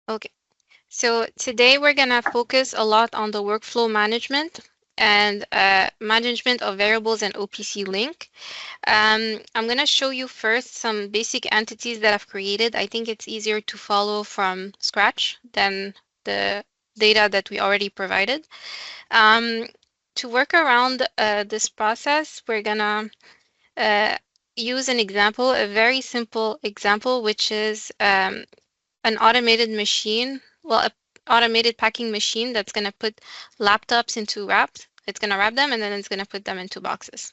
Okay, so today we're gonna focus a lot on the workflow management and management of variables and OPC link. I'm gonna show you first some basic entities that I've created. I think it's easier to follow from scratch than the data that we already provided. Um, to work around this process, we're gonna uh, use an example, a very simple example, which is an automated machine, well, a automated packing machine that's going to put laptops into wraps. It's going to wrap them and then it's going to put them into boxes.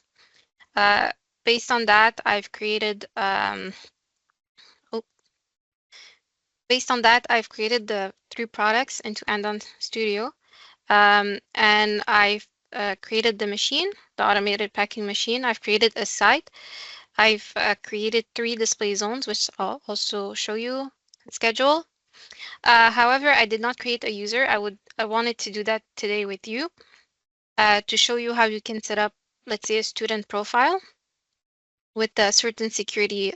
Uh, based on that, oh, based on that, I've created the three products into Andon Studio. And I've created the machine, the automated packing machine. I've created a site. I've created three display zones, which I'll also show you schedule. However, I did not create a user. I wanted to do that today with you to show you how you can set up, let's say, a student profile with certain security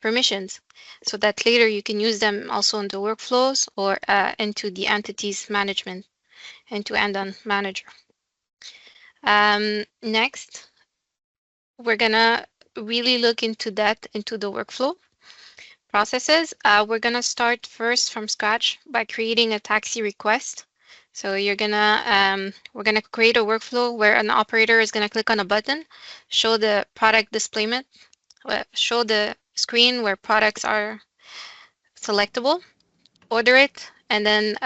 permissions so that later you can use them also into workflows or into the entities management, into Andon Manager. Next, we're gonna really look into that, into the workflow processes. We're gonna start first from scratch by creating a taxi request. So we're gonna create a workflow where an operator is gonna click on a button, show the product displayment, show the screen where products are selectable, order it, and then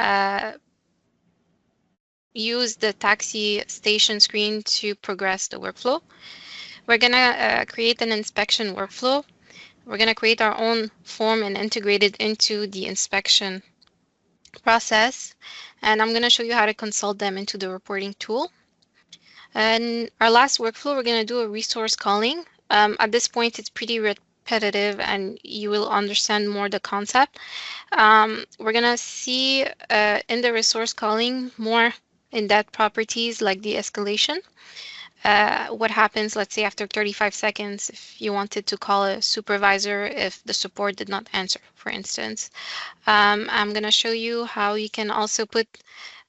use the taxi station screen to progress the workflow. We're gonna create an inspection workflow. We're gonna create our own form and integrate it into the inspection process, and I'm going to show you how to consult them into the reporting tool. And our last workflow, we're going to do a resource calling. At this point, it's pretty repetitive and you will understand more the concept. We're going to see in the resource calling more in-depth properties like the escalation. What happens, let's say, after 35 seconds if you wanted to call a supervisor if the support did not answer, for instance. I'm going to show you how you can also put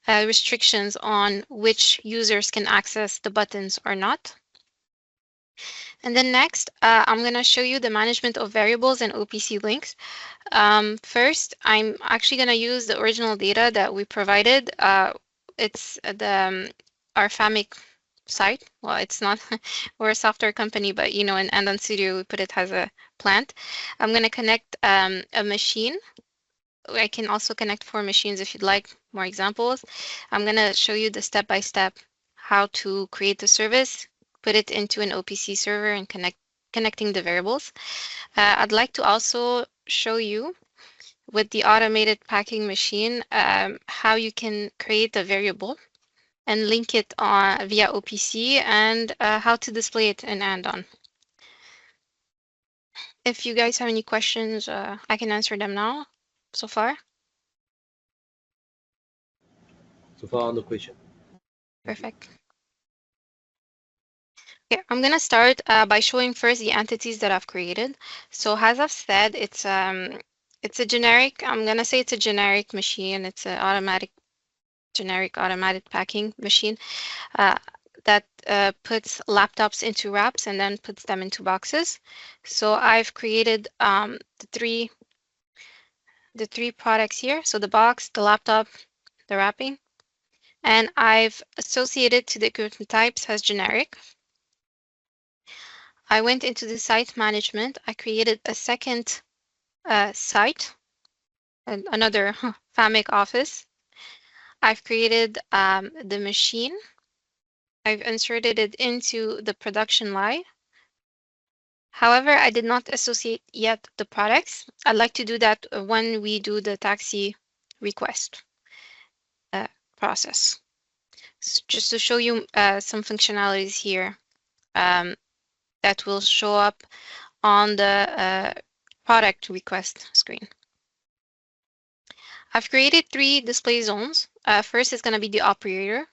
restrictions on which users can access the buttons or not. And then next, I'm going to show you the management of variables and OPC links. First, I'm actually going to use the original data that we provided. It's our FAMIC site. Well, it's not, we're a software company, but in Andon Studio, we put it as a plant. I'm going to connect a machine. I can also connect four machines if you'd like more examples. I'm going to show you the step-by-step how to create the service, put it into an OPC server and connecting the variables. I'd like to also show you with the automated packing machine how you can create a variable and link it via OPC and how to display it in Andon. If you guys have any questions, I can answer them now so far. So far on the question. Thank you. Perfect. Okay, I'm gonna start by showing first the entities that I've created. So as I've said, it's a generic. I'm gonna say it's a generic machine. It's an generic automatic packing machine uh, that puts laptops into wraps and then puts them into boxes. So I've created the three products here. So the box, the laptop, the wrapping, and I've associated to the equipment types as generic. I went into the site management. I created a second site, and another FAMIC office. I've created the machine. I've inserted it into the production line. However, I did not associate yet the products. I'd like to do that when we do the taxi request uh, process. Just to show you some functionalities here that will show up on the product request screen. I've created three display zones. First is going to be the operator.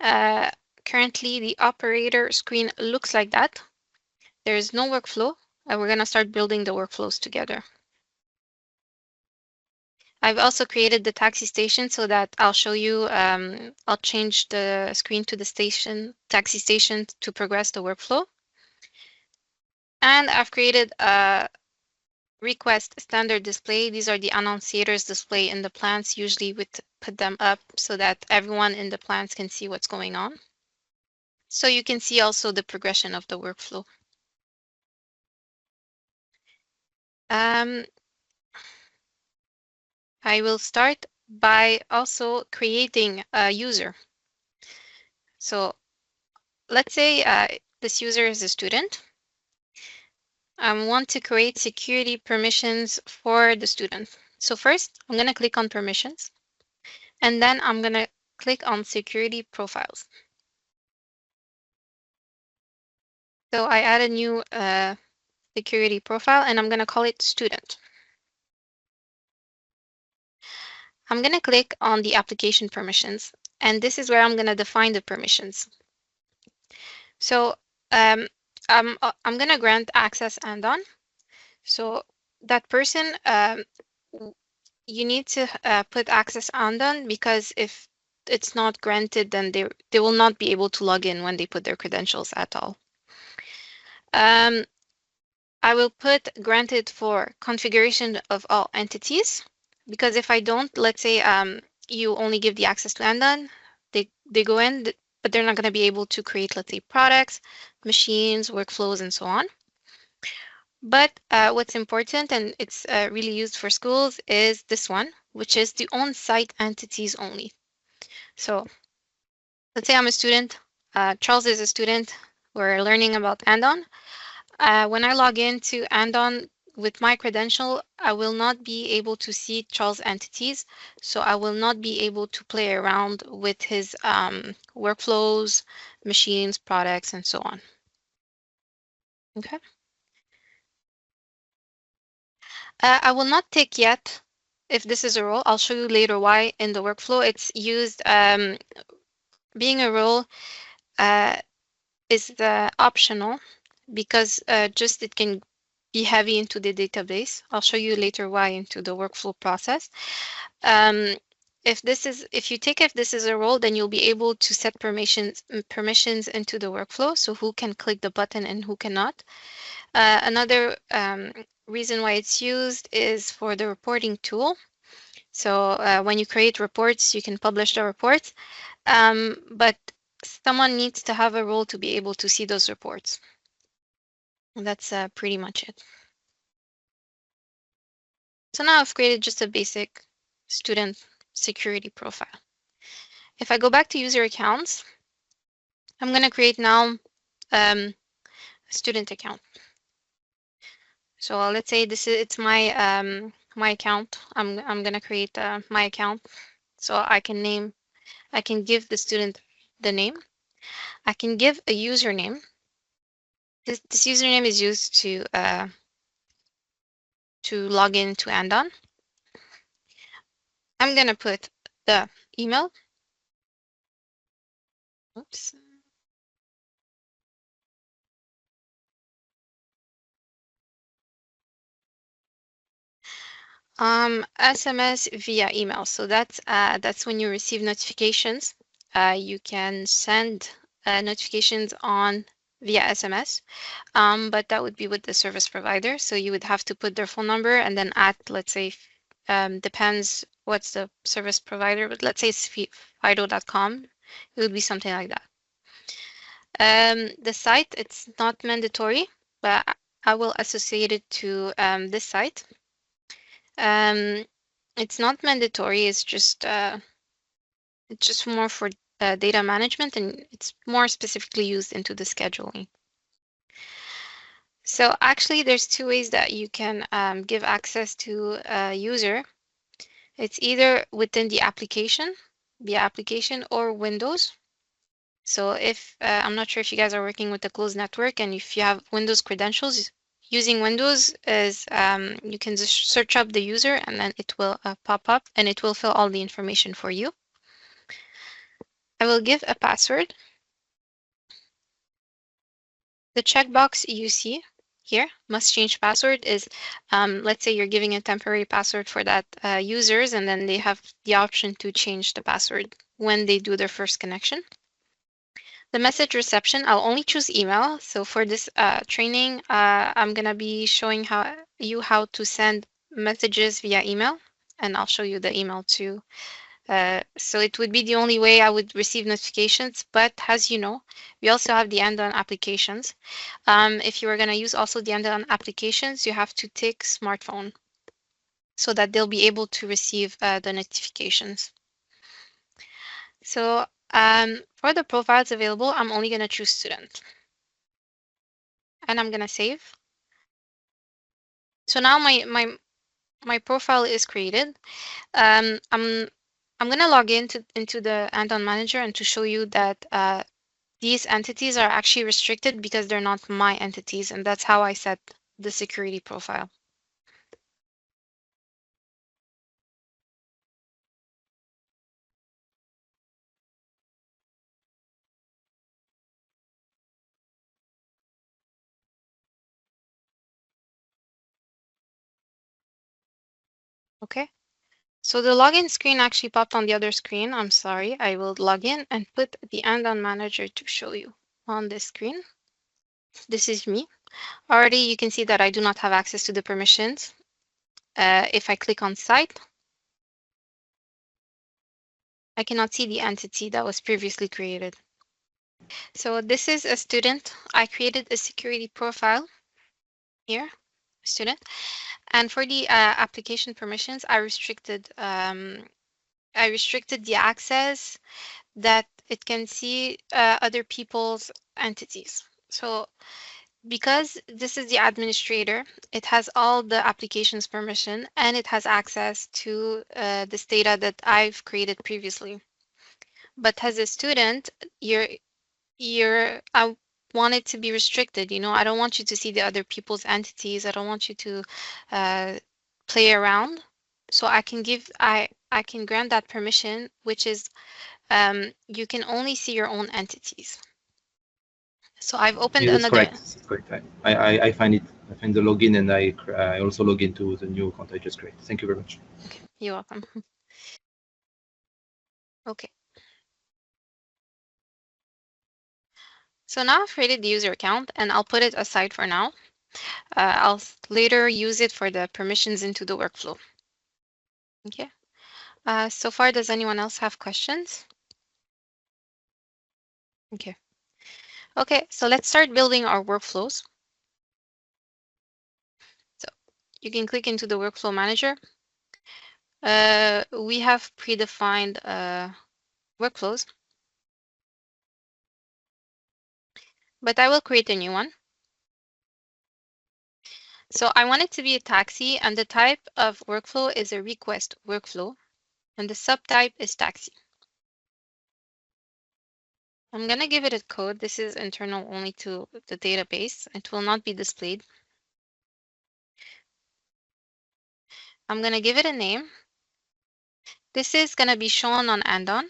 Currently, the operator screen looks like that. There is no workflow. We're going to start building the workflows together. I've also created the taxi station so that I'll show you, I'll change the screen to the taxi station to progress the workflow. And I've created a request standard display. These are the annunciators display in the plants. Usually we put them up so that everyone in the plants can see what's going on. So you can see also the progression of the workflow. Um, I will start by also creating a user. So let's say this user is a student. I want to create security permissions for the student. So first, I'm going to click on permissions, and then I'm going to click on security profiles. So I add a new security profile, and I'm going to call it student. I'm going to click on the application permissions, and this is where I'm going to define the permissions. So I'm going to grant access Andon. So that person, you need to put access Andon, because if it's not granted, then they will not be able to log in when they put their credentials at all. I will put granted for configuration of all entities, because if I don't, let's say you only give the access to Andon, they go in, but they're not going to be able to create, let's say, products, machines, workflows, and so on. But what's important, and it's really used for schools, is this one, which is the on-site entities only. So let's say I'm a student, Charles is a student, we're learning about Andon. When I log into Andon with my credential, I will not be able to see Charles' entities, so I will not be able to play around with his workflows, machines, products, and so on. Okay. I will not tick yet if this is a role. I'll show you later why in the workflow. It's used, being a role is optional, because just it can be heavy into the database. I'll show you later why into the workflow process. If you take if this is a role, then you'll be able to set permissions into the workflow, so who can click the button and who cannot. Another reason why it's used is for the reporting tool. So when you create reports, you can publish the reports, but someone needs to have a role to be able to see those reports. And that's pretty much it. So now I've created just a basic student security profile. If I go back to user accounts, I'm going to create now a student account. So let's say it's my my account. I'm going to create my account. So I can give the student the name. I can give a username. This username is used to log in to Andon. I'm going to put the email. Oops. SMS via email. So that's when you receive notifications. You can send notifications on via SMS, but that would be with the service provider. So you would have to put their phone number and then add, let's say, depends what's the service provider, but let's say it's fido.com. It would be something like that. The site, it's not mandatory, but I will associate it to this site. It's not mandatory. It's just more for data management, and it's more specifically used into the scheduling. So actually, there's two ways that you can give access to a user. It's either within the application, via application, or Windows. So if I'm not sure if you guys are working with a closed network, and if you have Windows credentials, using Windows is you can just search up the user, and then it will pop up, and it will fill all the information for you. I will give a password. The checkbox you see here, must change password is, let's say you're giving a temporary password for that users, and then they have the option to change the password when they do their first connection. The message reception, I'll only choose email. So for this training, I'm gonna be showing how to send messages via email, and I'll show you the email too. So it would be the only way I would receive notifications. But as you know, we also have the Andon applications. If you are going to use also the Andon applications, you have to tick smartphone so that they'll be able to receive the notifications. So for the profiles available, I'm only going to choose student. And I'm going to save. So now my profile is created. I'm going to log into the Andon manager and to show you that these entities are actually restricted because they're not my entities, and that's how I set the security profile. Okay, so the login screen actually popped on the other screen. I'm sorry. I will log in and put the Andon manager to show you on this screen. This is me. Already you can see that I do not have access to the permissions. If I click on site, I cannot see the entity that was previously created. So this is a student. I created a security profile here, student. And for the application permissions, I restricted the access that it can see other people's entities. So because this is the administrator, it has all the applications permission and it has access to this data that I've created previously. But as a student, I want it to be restricted. I don't want you to see the other people's entities. I don't want you to uh, play around. So I can grant that permission, which is you can only see your own entities. So I've opened Yeah, that's another. correct. That's correct. I find it. I find the login, and I also log into the new account I just created. Thank you very much. Okay, you're welcome. Okay. So now I've created the user account and I'll put it aside for now. I'll later use it for the permissions into the workflow. Okay. So far, does anyone else have questions? Okay. Okay, so let's start building our workflows. So you can click into the workflow manager. We have predefined workflows, but I will create a new one. So I want it to be a taxi, and the type of workflow is a request workflow, and the subtype is taxi. I'm going to give it a code. This is internal only to the database. It will not be displayed. I'm going to give it a name. This is going to be shown on Andon.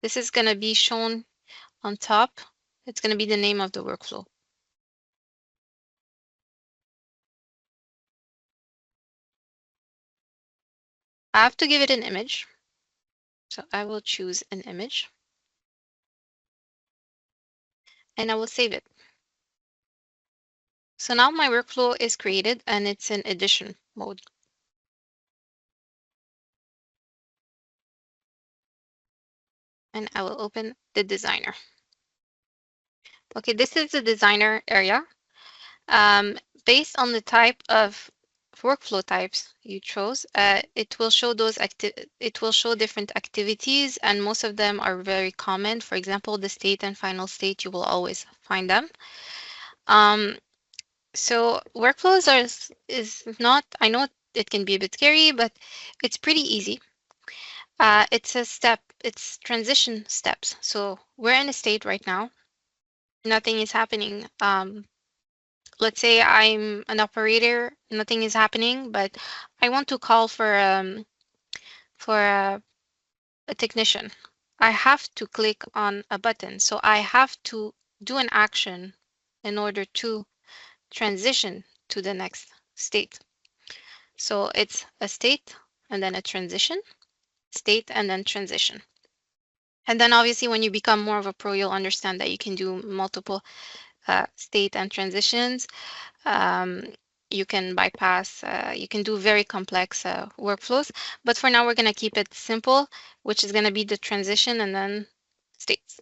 This is going to be shown on top. It's going to be the name of the workflow. I have to give it an image. So I will choose an image and I will save it. So now my workflow is created and it's in edition mode. And I will open the designer. Okay, this is the designer area. Based on the type of workflow types you chose, it will show different activities, and most of them are very common. For example, the state and final state, you will always find them. So workflows is not, I know it can be a bit scary, but it's pretty easy. It's transition steps. So we're in a state right now. Nothing is happening. Let's say I'm an operator, nothing is happening, but I want to call for a technician. I have to click on a button. So I have to do an action in order to transition to the next state. So it's a state and then a transition, state and then transition. And then obviously when you become more of a pro, you'll understand that you can do multiple state and transitions. Um, you can bypass, you can do very complex workflows. But for now, we're going to keep it simple, which is going to be the transition and then states.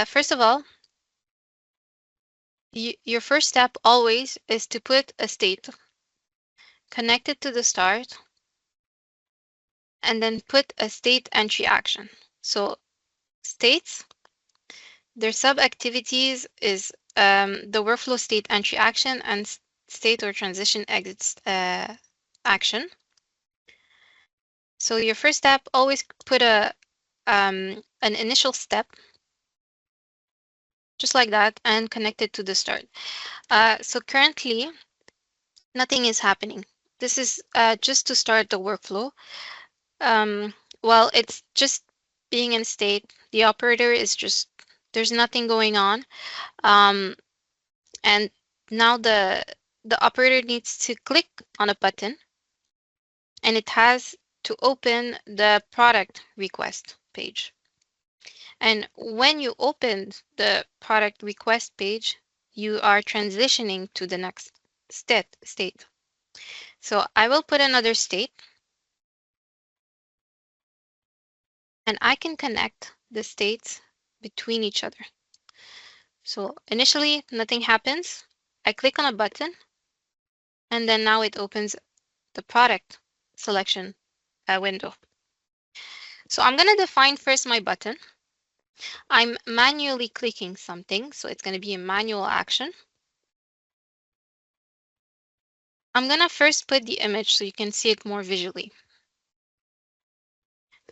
First of all, your first step always is to put a state connected to the start and then put a state entry action. So states, their sub-activities is the workflow state entry action and state or transition exits action. So your first step, always put an initial step, just like that, and connect it to the start. So currently, nothing is happening. This is just to start the workflow. Well, it's just being in state. The operator is just, there's nothing going on. And now the operator needs to click on a button and it has to open the product request page. And when you open the product request page, you are transitioning to the next state. So I will put another state and I can connect the states between each other. So initially nothing happens. I click on a button and then now it opens the product selection window. So I'm going to define first my button. I'm manually clicking something, so it's going to be a manual action. I'm going to first put the image so you can see it more visually.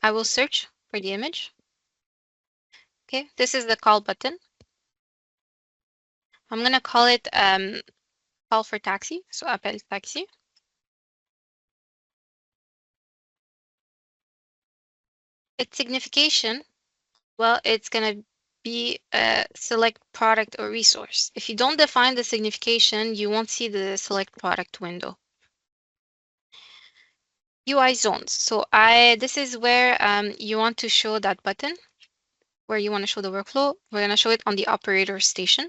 I will search for the image. Okay, this is the call button. I'm going to call it call for taxi, so appel taxi. Its signification, well, it's going to be select product or resource. If you don't define the signification, you won't see the select product window. UI zones. So this is where you want to show that button, where you want to show the workflow. We're going to show it on the operator station.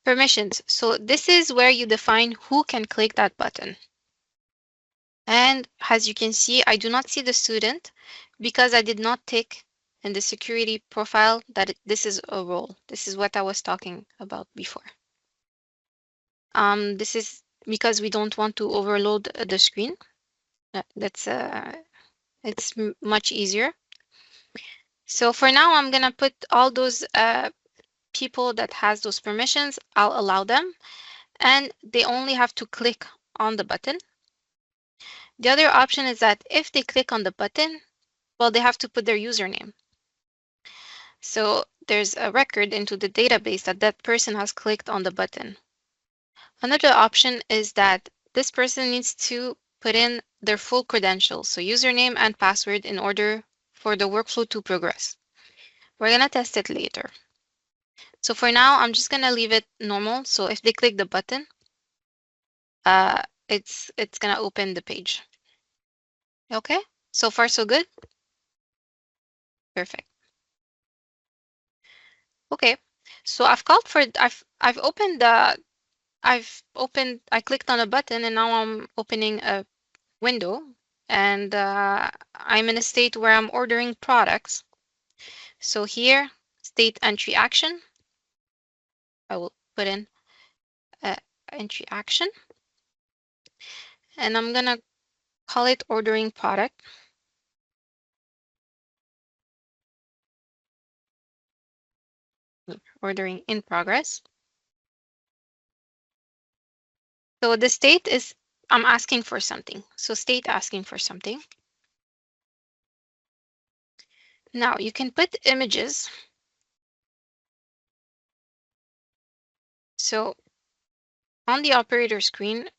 Permissions. So this is where you define who can click that button. And as you can see, I do not see the student because I did not tick in the security profile that this is a role. This is what I was talking about before. This is because we don't want to overload the screen. It's much easier. So for now, I'm gonna put all those people that has those permissions. I'll allow them, and they only have to click on the button. The other option is that if they click on the button, well, they have to put their username. So there's a record into the database that that person has clicked on the button. Another option is that this person needs to put in their full credentials, so username and password, in order for the workflow to progress. We're going to test it later. So for now, I'm just going to leave it normal. So if they click the button, it's going to open the page. Okay, so far so good. Perfect. Okay, so I've called for I've opened I clicked on a button and now I'm opening a window, and I'm in a state where I'm ordering products. So here, state entry action. I will put in entry action, and I'm gonna call it ordering product. Ordering in progress. So the state is I'm asking for something. So state asking for something. Now you can put images. So on the operator screen,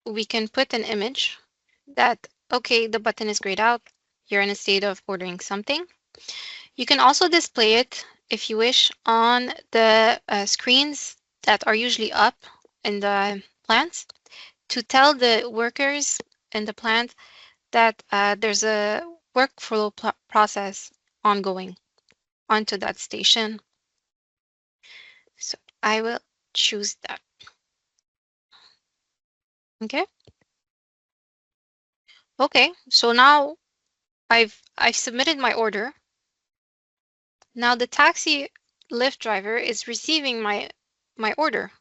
we can put an image that, okay, the button is grayed out. You're in a state of ordering something. You can also display it if you wish, on the screens that are usually up in the plants to tell the workers in the plant that there's a workflow process ongoing onto that station. So I will choose that. Okay. Okay. So now I've submitted my order. Now the taxi Lyft driver is receiving my order.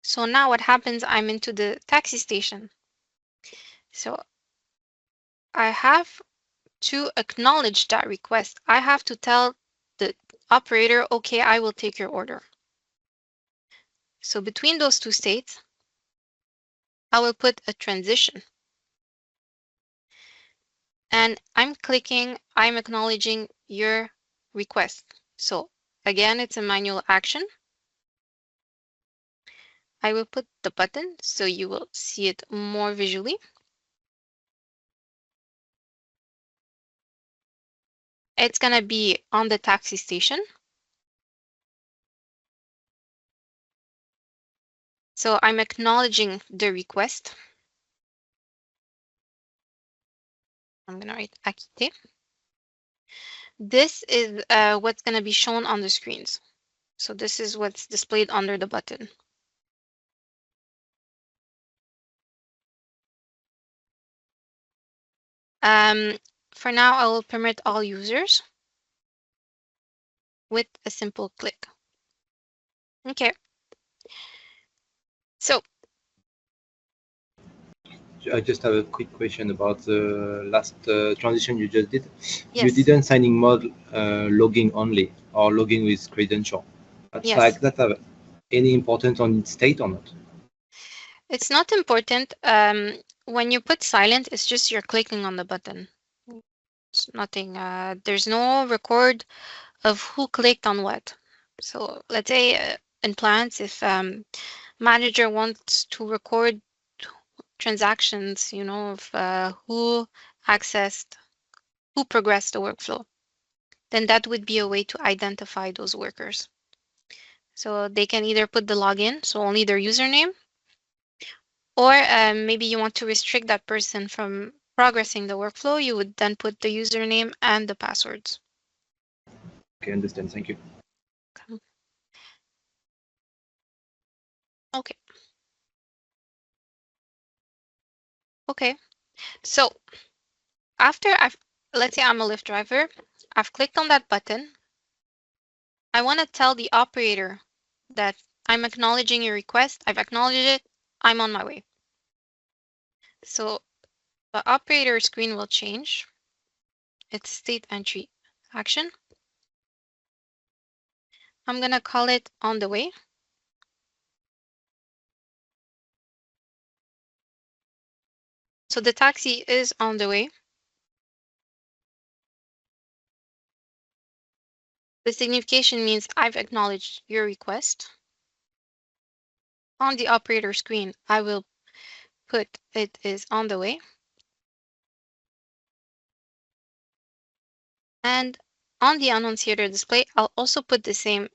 So now what happens? I'm into the taxi station. So I have to acknowledge that request. I have to tell the operator, okay, I will take your order. So between those two states, I will put a transition. And I'm acknowledging your request. So again, it's a manual action. I will put the button so you will see it more visually. It's going to be on the taxi station. So I'm acknowledging the request. I'm going to write acquitté. This is what's going to be shown on the screens. So this is what's displayed under the button. Um, for now, I will permit all users with a simple click. Okay. So I just have a quick question about the last transition you just did. You yes, didn't signing mode logging only or logging with credential. That's yes, like that have any importance on its state or not? it's not important. When you put silent, it's just you're clicking on the button. It's nothing. There's no record of who clicked on what. So let's say in plants, if manager wants to record transactions, of who accessed, who progressed the workflow, then that would be a way to identify those workers. So they can either put the login, so only their username, or maybe you want to restrict that person from progressing the workflow, you would then put the username and the passwords. Okay, understand. Thank you. Okay. Okay. So let's say I'm a Lyft driver, I've clicked on that button. I want to tell the operator that I'm acknowledging your request. I've acknowledged it. I'm on my way. So the operator screen will change. It's state entry action. I'm going to call it on the way. So the taxi is on the way. The signification means I've acknowledged your request. On the operator screen, I will put it is on the way. And on the annunciator display, I'll also put the same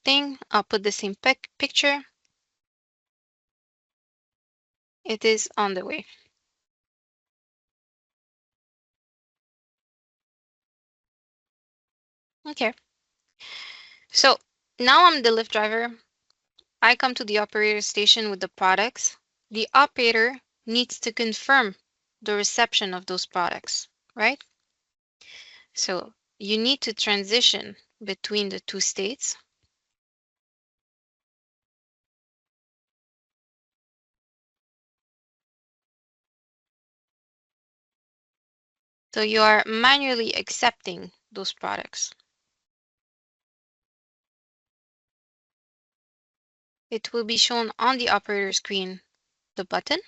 thing. I'll put the same picture. It is on the way. Okay. So now I'm the Lyft driver. I come to the operator station with the products. The operator needs to confirm the reception of those products, right? So you need to transition between the two states. So you are manually accepting those products. It will be shown on the operator screen, the button.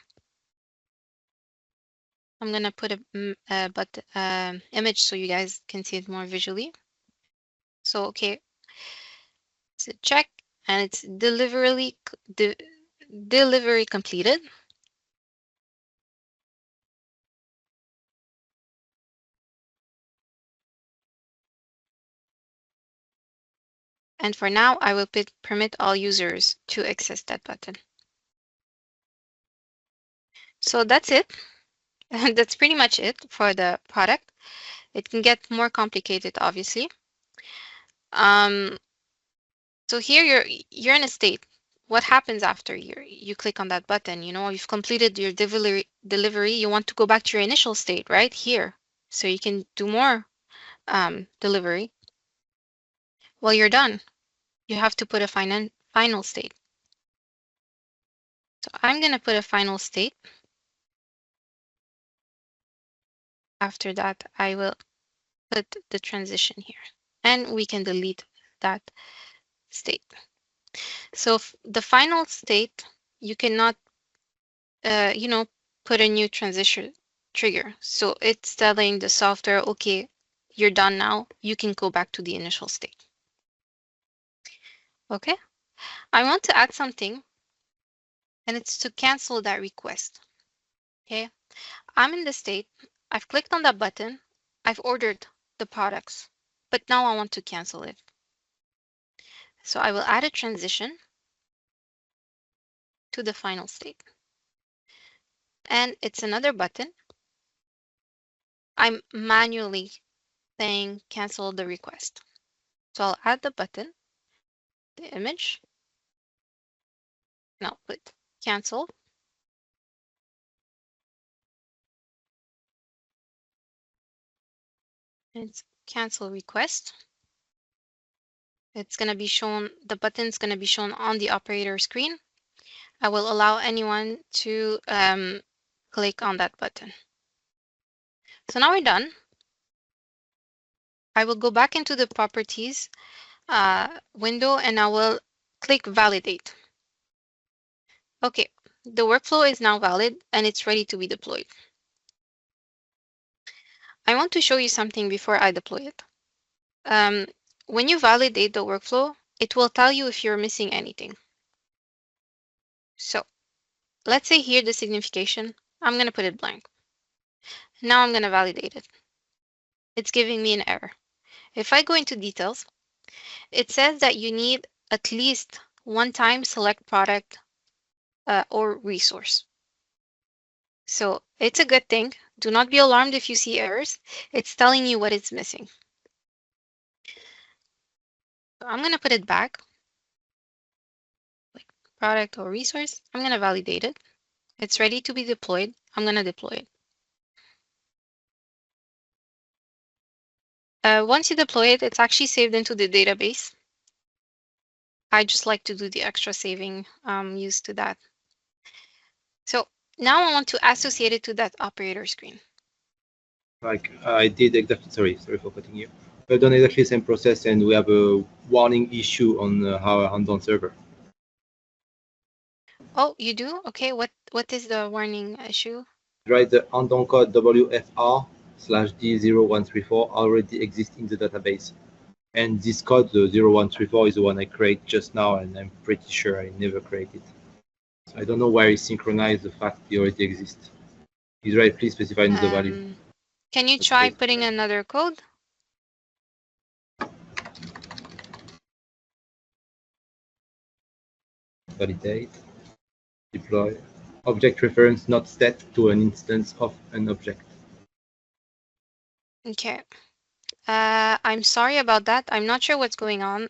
I'm gonna put a image so you guys can see it more visually. So okay, it's a check and it's delivery completed. And for now, I will permit all users to access that button. So that's it. That's pretty much it for the product. It can get more complicated, obviously. Um, so here you're in a state. What happens after you click on that button? You know, you've completed your delivery. You want to go back to your initial state, right here, so you can do more delivery. Well, you're done. You have to put a final state. So I'm going to put a final state. After that, I will put the transition here, and we can delete that state. So the final state, you cannot, you know, put a new transition trigger. So it's telling the software, okay, you're done now. You can go back to the initial state. Okay. I want to add something, and it's to cancel that request. Okay. I'm in the state. I've clicked on that button. I've ordered the products, but now I want to cancel it. So I will add a transition to the final state. And it's another button. I'm manually saying cancel the request. So I'll add the button, the image, and I'll put cancel. It's cancel request. It's going to be shown, the button's going to be shown on the operator screen. I will allow anyone to click on that button. So now we're done. I will go back into the properties window and I will click validate. Okay, the workflow is now valid and it's ready to be deployed. I want to show you something before I deploy it. When you validate the workflow, it will tell you if you're missing anything. So let's say here the signification, I'm going to put it blank. Now I'm going to validate it. It's giving me an error. If I go into details, it says that you need at least one time select product or resource. So it's a good thing. Do not be alarmed if you see errors. It's telling you what it's missing. So I'm going to put it back, like product or resource. I'm going to validate it. It's ready to be deployed. I'm going to deploy it. Once you deploy it, it's actually saved into the database. I just like to do the extra saving used to that. So now I want to associate it to that operator screen. Like I did exactly, sorry for cutting you. We've done exactly the same process and we have a warning issue on our Andon server. Oh, you do? Okay, what is the warning issue? Right, the Andon code WFR/D0134 already exists in the database. And this code, the 0134, is the one I created just now, and I'm pretty sure I never created. So I don't know why it synchronized the fact it already exists. Israel, please specify another value. Can you try putting another code? Validate, deploy. Object reference not set to an instance of an object. Okay. I'm sorry about that. I'm not sure what's going on.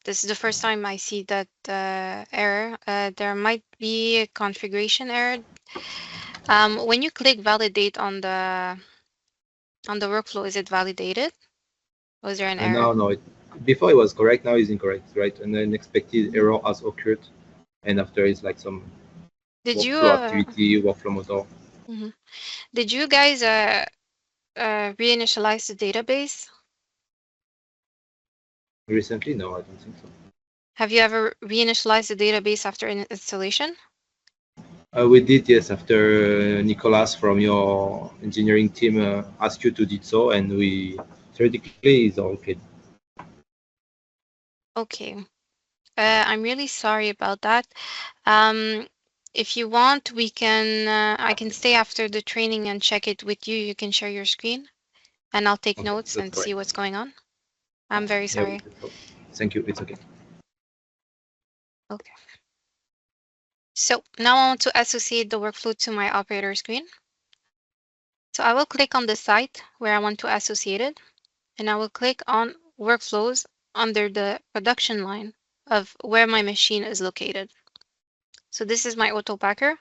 This is the first time I see that error. There might be a configuration error. When you click validate on the workflow, is it validated? Was there an error? No. Before it was correct, now it's incorrect, right? An unexpected error has occurred, and after it's like some workflow activity, workflow motor. Did you guys reinitialize the database? Recently? No, I don't think so. Have you ever reinitialized the database after installation? We did, yes, after Nicolas from your engineering team asked you to do so, and we theoretically is all okay. Okay. I'm really sorry about that. If you want, we can. I can stay after the training and check it with you. You can share your screen, and I'll take notes and see what's going on. I'm very sorry. Thank you. It's okay. Okay. So now I want to associate the workflow to my operator screen. So I will click on the site where I want to associate it, and I will click on workflows under the production line of where my machine is located. So this is my auto packer,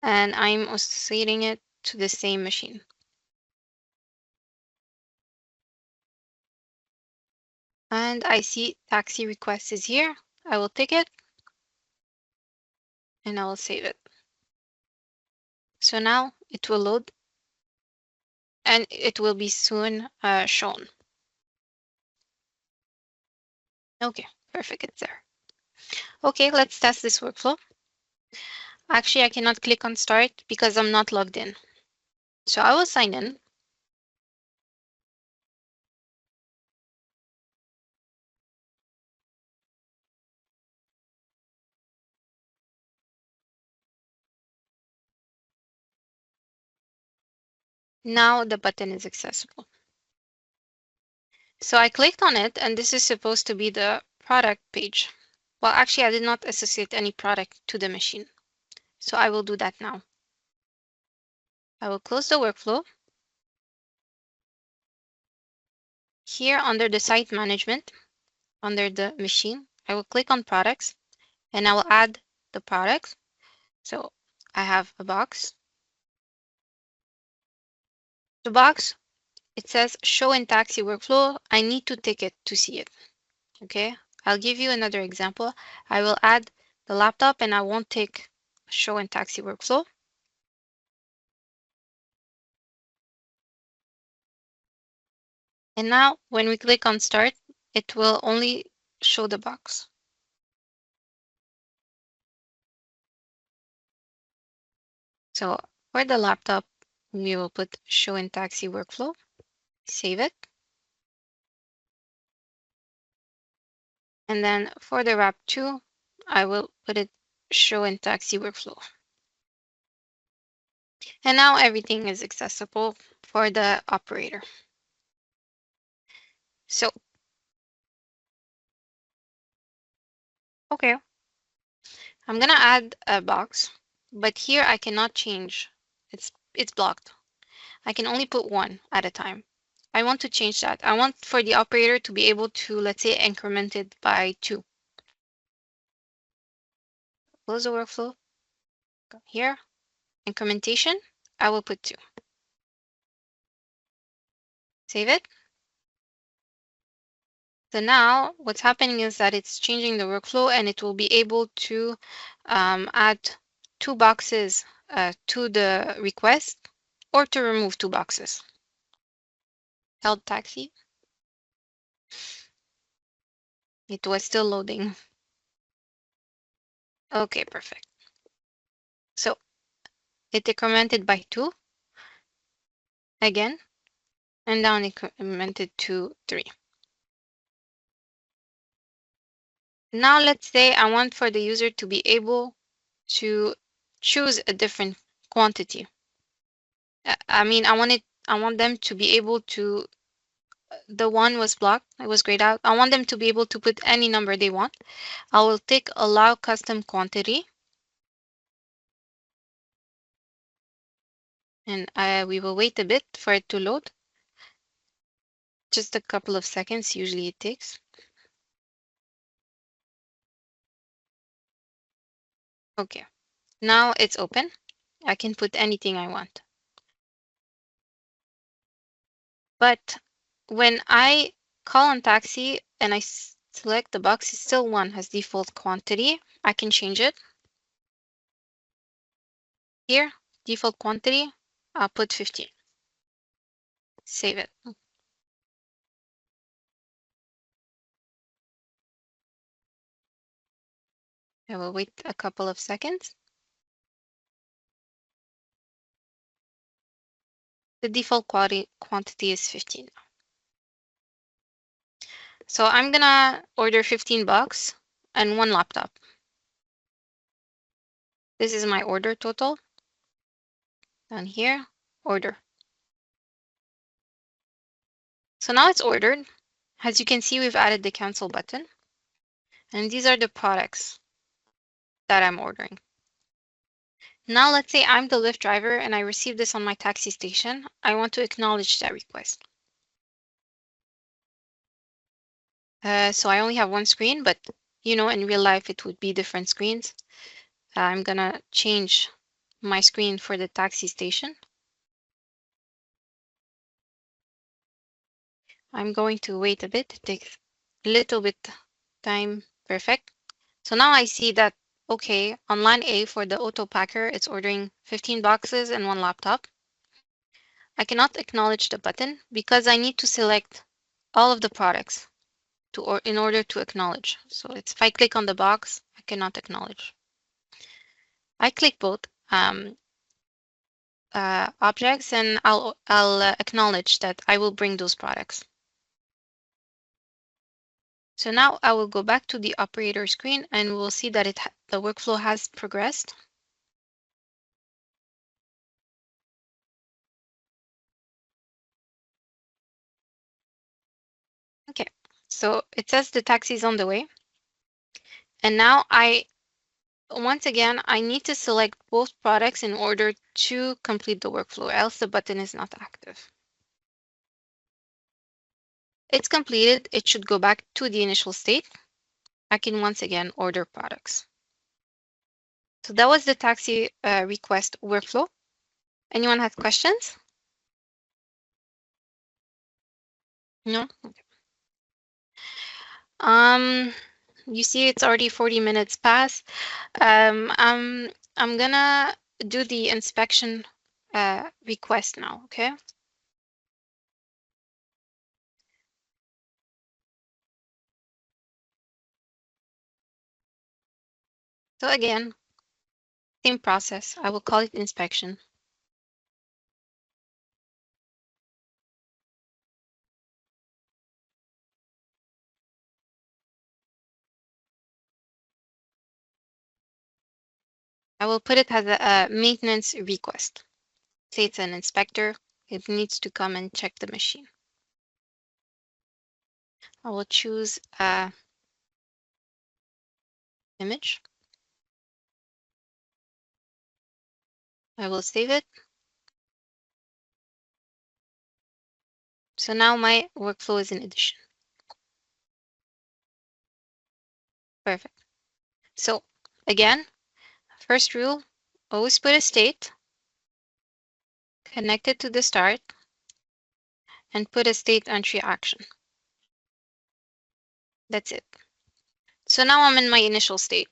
and I'm associating it to the same machine. And I see taxi request is here. I will tick it and I will save it. So now it will load and it will be soon shown. Okay, perfect, it's there. Okay, let's test this workflow. Actually, I cannot click on start because I'm not logged in. So I will sign in. Now the button is accessible. So I clicked on it and this is supposed to be the product page. Well, actually, I did not associate any product to the machine. So I will do that now. I will close the workflow. Here under the site management, under the machine, I will click on products and I will add the products. So I have a box. The box, it says show in taxi workflow. I need to tick it to see it. Okay, I'll give you another example. I will add the laptop and I won't tick show in taxi workflow. And now when we click on start, it will only show the box. So for the laptop, we will put show in taxi workflow, save it. And then for the wrap 2, I will put it show in taxi workflow. And now everything is accessible for the operator. So, okay, I'm gonna add a box, but here I cannot change. It's blocked. I can only put one at a time. I want to change that. I want for the operator to be able to, let's say, increment it by 2. Close the workflow. Go here, incrementation. I will put 2. Save it. So now what's happening is that it's changing the workflow and it will be able to add 2 boxes to the request or to remove 2 boxes. Held taxi. It was still loading. Okay, perfect. So it incremented by 2 again, and down incremented to 3. Now let's say I want for the user to be able to choose a different quantity. I mean, I want them to be able to, the one was blocked, it was grayed out. I want them to be able to put any number they want. I will tick allow custom quantity. And we will wait a bit for it to load. Just a couple of seconds, usually it takes. Okay, now it's open. I can put anything I want. But when I call on taxi and I select the box, it's still 1 as default quantity. I can change it. Here, default quantity, I'll put 15. Save it. I will wait a couple of seconds. The default quantity is 15. So I'm gonna order 15 bucks and 1 laptop. This is my order total. Down here, order. So now it's ordered. As you can see, we've added the cancel button. And these are the products that I'm ordering. Now let's say I'm the Lyft driver and I received this on my taxi station. I want to acknowledge that request. So I only have one screen, but in real life it would be different screens. I'm gonna change my screen for the taxi station. I'm going to wait a bit. It takes a little bit time. Perfect. So now I see that, okay, on line A for the auto packer, it's ordering 15 boxes and one laptop. I cannot acknowledge the button because I need to select all of the products in order to acknowledge. So if I click on the box, I cannot acknowledge. I click both objects and I'll acknowledge that I will bring those products. So now I will go back to the operator screen and we'll see that the workflow has progressed. Okay, so it says the taxi is on the way. And now once again, I need to select both products in order to complete the workflow, else the button is not active. It's completed. It should go back to the initial state. I can once again order products. So that was the taxi request workflow. Anyone has questions? No? Okay. You see it's already 40 minutes past. I'm gonna do the inspection request now, okay? So again, same process. I will call it inspection. I will put it as a maintenance request. Say it's an inspector. It needs to come and check the machine. I will choose image. I will save it. So now my workflow is in addition. Perfect. So again, first rule, always put a state, connect it to the start, and put a state entry action. That's it. So now I'm in my initial state.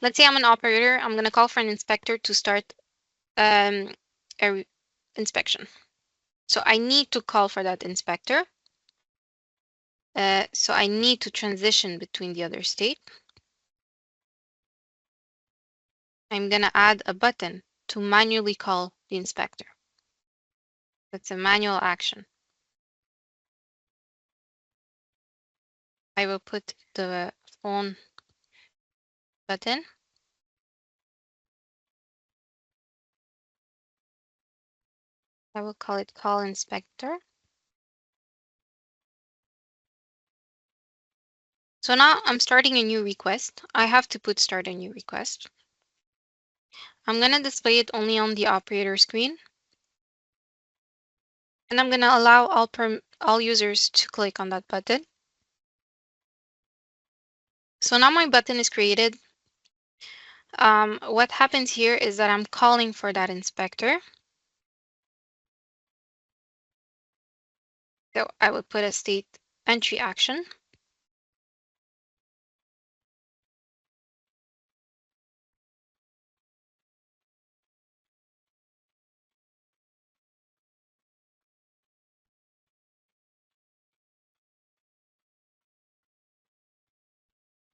Let's say I'm an operator. I'm going to call for an inspector to start a inspection. So I need to call for that inspector. So I need to transition between the other state. I'm going to add a button to manually call the inspector. That's a manual action. I will put the phone button. I will call it call inspector. So now I'm starting a new request. I have to put start a new request. I'm going to display it only on the operator screen. And I'm going to allow all users to click on that button. So now my button is created. What happens here is that I'm calling for that inspector. So I will put a state entry action.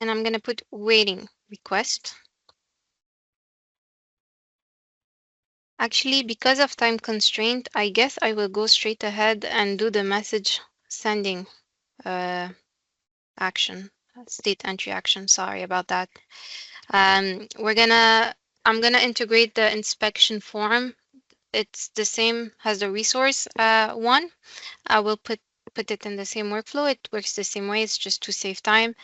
And I'm going to put waiting request. Actually, because of time constraint, I guess I will go straight ahead and do the message sending action, state entry action. Sorry about that. I'm gonna integrate the inspection form. It's the same as the resource one. I will put put it in the same workflow. It works the same way. It's just to save time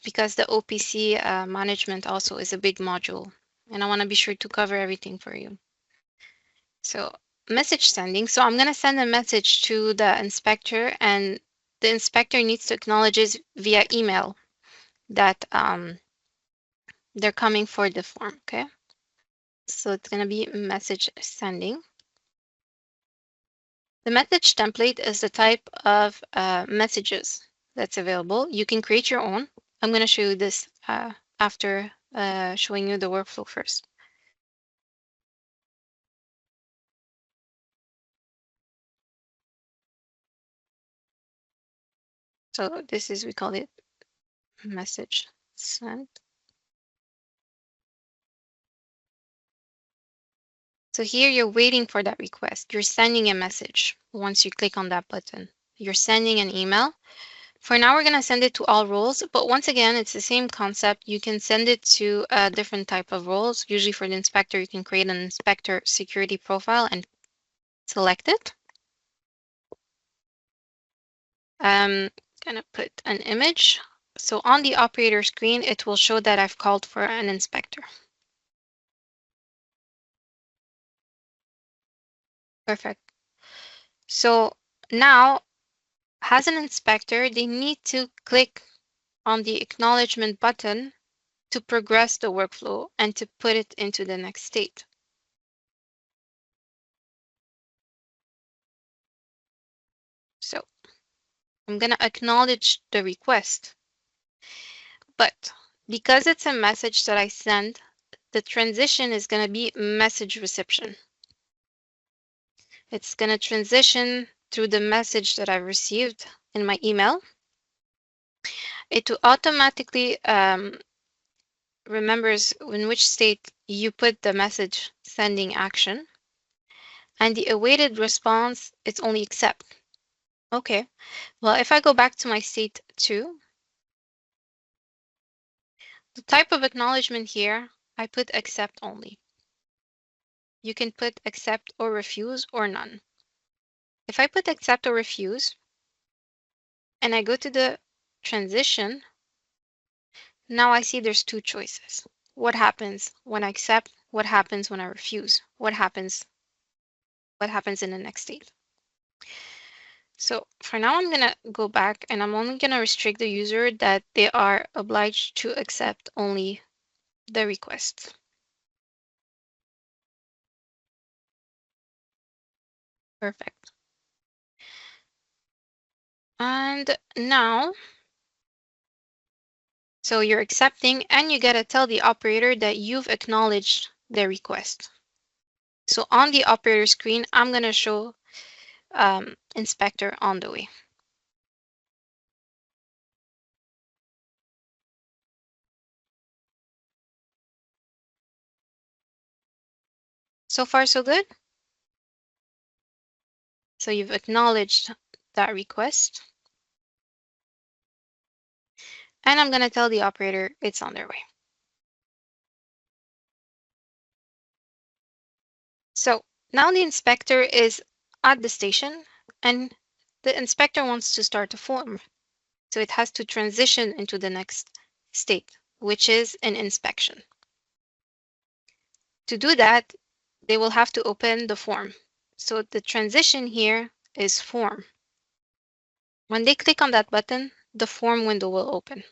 because the OPC management also is a big module. And I want to be sure to cover everything for you. So message sending. So I'm going to send a message to the inspector, and the inspector needs to acknowledge it via email that they're coming for the form. Okay. So it's going to be message sending. The message template is the type of messages that's available. You can create your own. I'm going to show you this after showing you the workflow first. So this is, we call it message send. So here you're waiting for that request. You're sending a message once you click on that button. You're sending an email. For now, we're going to send it to all roles, but once again, it's the same concept. You can send it to a different type of roles. Usually for the inspector, you can create an inspector security profile and select it. Gonna put an image. So on the operator screen, it will show that I've called for an inspector. Perfect. So now, as an inspector, they need to click on the acknowledgement button to progress the workflow and to put it into the next state. So I'm going to acknowledge the request. But because it's a message that I send, the transition is going to be message reception. It's going to transition through the message that I received in my email. It will automatically remembers in which state you put the message sending action. And the awaited response, it's only accept. Okay, well, if I go back to my state 2, the type of acknowledgement here, I put accept only. You can put accept or refuse or none. If I put accept or refuse, and I go to the transition, now I see there's 2 choices. What happens when I accept? What happens when I refuse? What happens in the next state? So for now, I'm going to go back and I'm only going to restrict the user that they are obliged to accept only the request. Perfect. And now, so you're accepting and you got to tell the operator that you've acknowledged the request. So on the operator screen, I'm going to show inspector on the way. So far, so good. So you've acknowledged that request. And I'm going to tell the operator it's on their way. So now the inspector is at the station and the inspector wants to start a form. So it has to transition into the next state, which is an inspection. To do that, they will have to open the form. So the transition here is form. When they click on that button, the form window will open.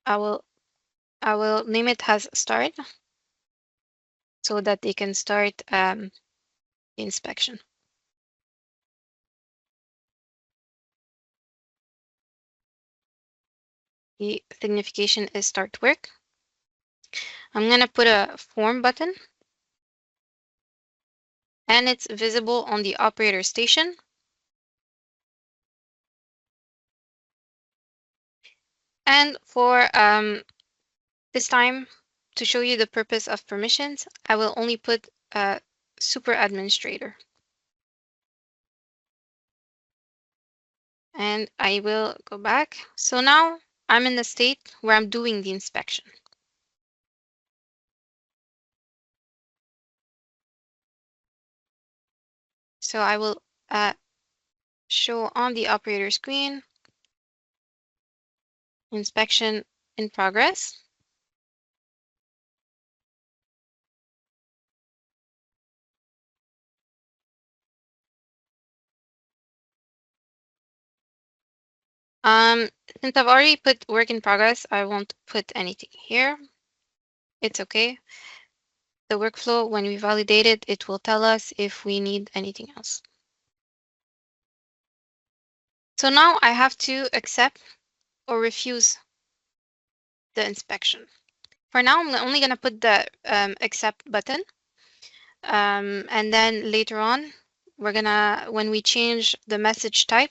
I will name it as start so that they can start the inspection. The signification is start work. I'm going to put a form button and it's visible on the operator station. And for this time, to show you the purpose of permissions, I will only put super administrator. And I will go back. So now I'm in the state where I'm doing the inspection. So I will show on the operator screen inspection in progress. Since I've already put work in progress, I won't put anything here. It's okay. The workflow, when we validate it, it will tell us if we need anything else. So now I have to accept or refuse the inspection. For now, I'm only going to put the accept button. And then later on, we're gonna, when we change the message type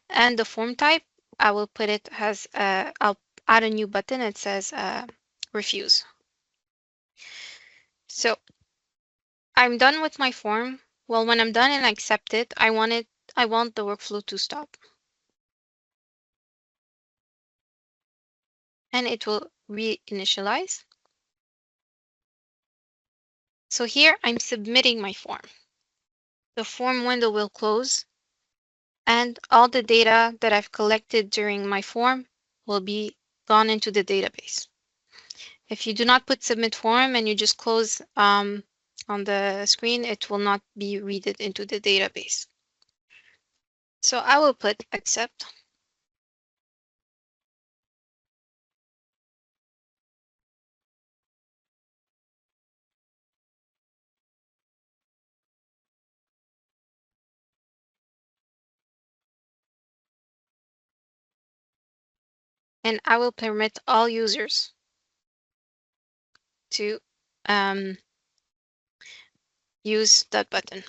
and the form type, I will put it as, I'll add a new button. It says refuse. So I'm done with my form. Well, when I'm done and I accept it, I want the workflow to stop. And it will reinitialize. So here I'm submitting my form. The form window will close and all the data that I've collected during my form will be gone into the database. If you do not put submit form and you just close on the screen, it will not be read into the database. So I will put accept. And I will permit all users to use that button.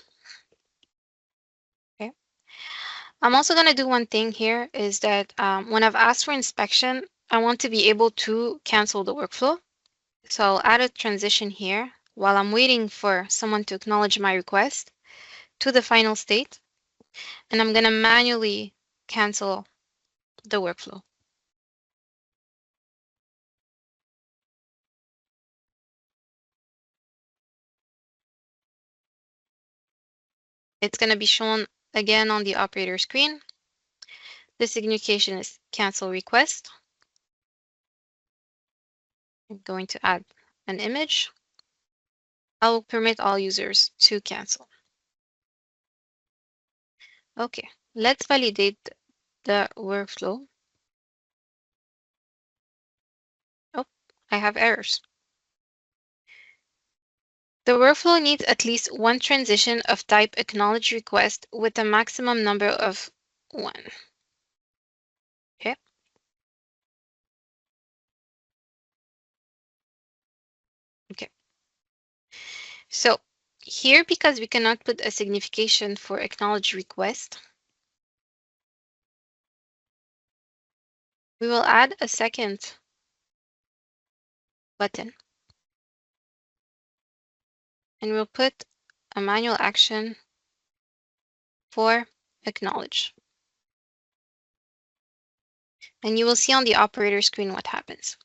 Okay. I'm also going to do one thing here is that when I've asked for inspection, I want to be able to cancel the workflow. So I'll add a transition here while I'm waiting for someone to acknowledge my request to the final state. And I'm going to manually cancel the workflow. It's going to be shown again on the operator screen. The signification is cancel request. I'm going to add an image. I will permit all users to cancel. Okay, let's validate the workflow. Oh, I have errors. The workflow needs at least one transition of type acknowledge request with a maximum number of 1. Okay. Okay. So here, because we cannot put a signification for acknowledge request, we will add a second button. And we'll put a manual action for acknowledge. And you will see on the operator screen what happens.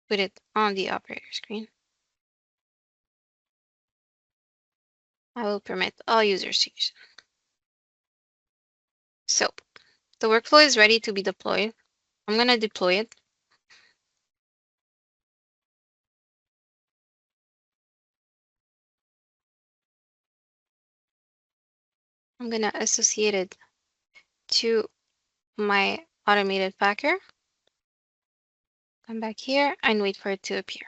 Put it on the operator screen. I will permit all users to use it. So the workflow is ready to be deployed. I'm going to deploy it. I'm going to associate it to my automated packer. Come back here and wait for it to appear.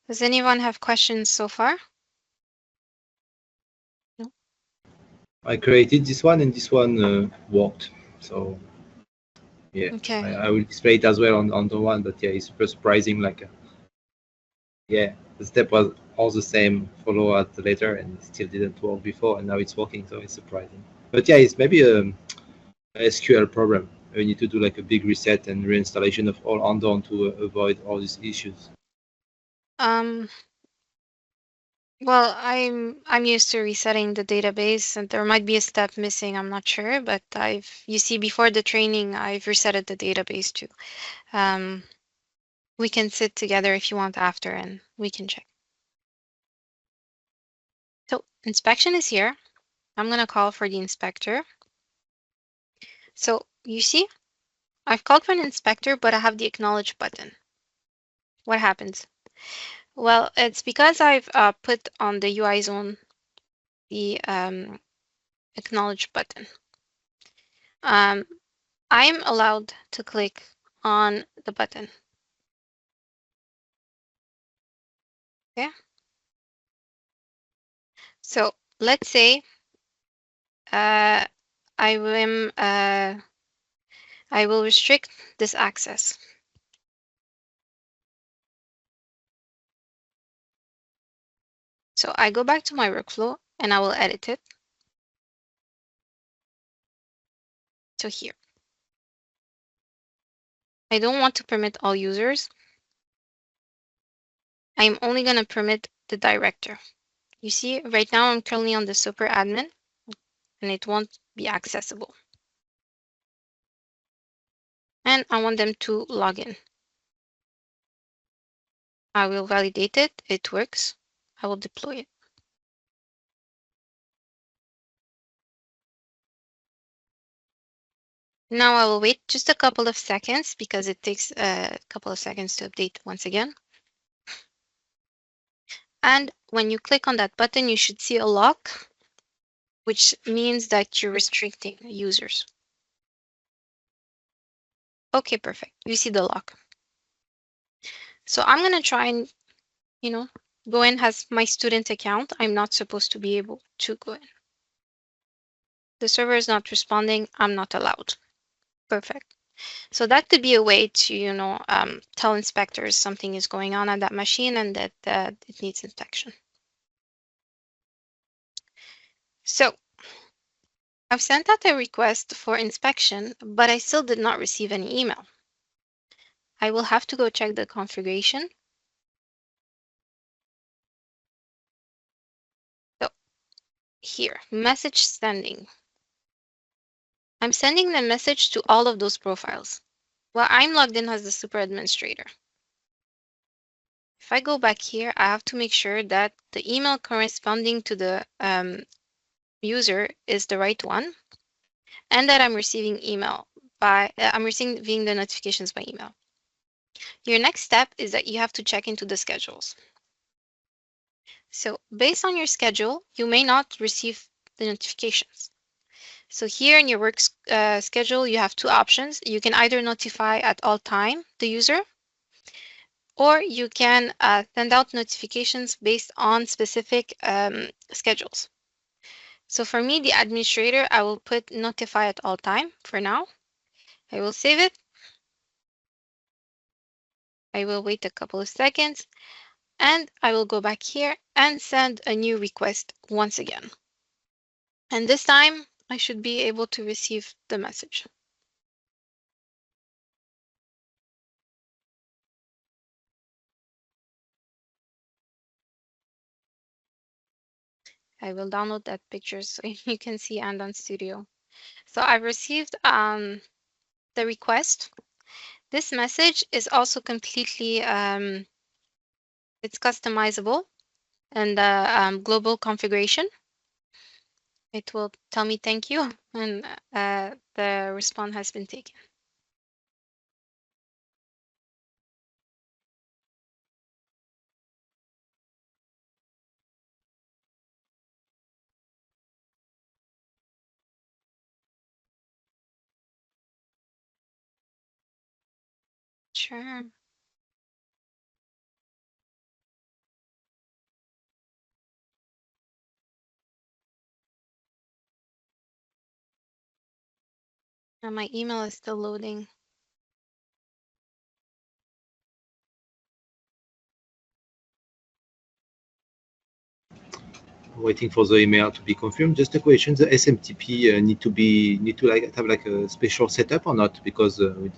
Does anyone have questions so far? No? I created this one and this one worked. So yeah, Okay. I will display it as well on the one, but yeah, it's super surprising. Like, yeah, the step was all the same, follow at the letter, and it still didn't work before, and now it's working, so it's surprising. But yeah, it's maybe a SQL problem. We need to do like a big reset and reinstallation of all Andon to avoid all these issues. Well, I'm used to resetting the database, and there might be a step missing. I'm not sure, but you see, before the training, I've resetted the database too. Um, we can sit together if you want after, and we can check. So inspection is here. I'm gonna call for the inspector. So you see, I've called for an inspector, but I have the acknowledge button. What happens? Well, it's because I've put on the UI zone the acknowledge button. Um, I'm allowed to click on the button. Okay. So let's say uh, I am I will restrict this access. So I go back to my workflow and I will edit it. So here, I don't want to permit all users. I'm only going to permit the director. You see, right now I'm currently on the super admin and it won't be accessible. And I want them to log in. I will validate it. It works. I will deploy it. Now I will wait just a couple of seconds because it takes a couple of seconds to update once again. And when you click on that button, you should see a lock, which means that you're restricting users. Okay, perfect. You see the lock. So I'm going to try and, go in as my student account. I'm not supposed to be able to go in. The server is not responding. I'm not allowed. Perfect. So that could be a way to, tell inspectors something is going on that machine and that it needs inspection. So I've sent out a request for inspection, but I still did not receive any email. I will have to go check the configuration. So here, message sending. I'm sending the message to all of those profiles. Well, I'm logged in as the super administrator. If I go back here, I have to make sure that the email corresponding to the user is the right one and that I'm receiving I'm receiving the notifications by email. Your next step is that you have to check into the schedules. So based on your schedule, you may not receive the notifications. So here in your work schedule, you have two options. You can either notify at all time the user, or you can send out notifications based on specific schedules. So for me, the administrator, I will put notify at all time for now. I will save it. I will wait a couple of seconds and I will go back here and send a new request once again. And this time I should be able to receive the message. I will download that picture so you can see Andon Studio. So I received the request. This message is also completely, it's customizable and the global configuration. It will tell me thank you and the response has been taken. Sure. And my email is still loading. Waiting for the email to be confirmed. Just a question: the SMTP need to like have like a special setup or not? Because we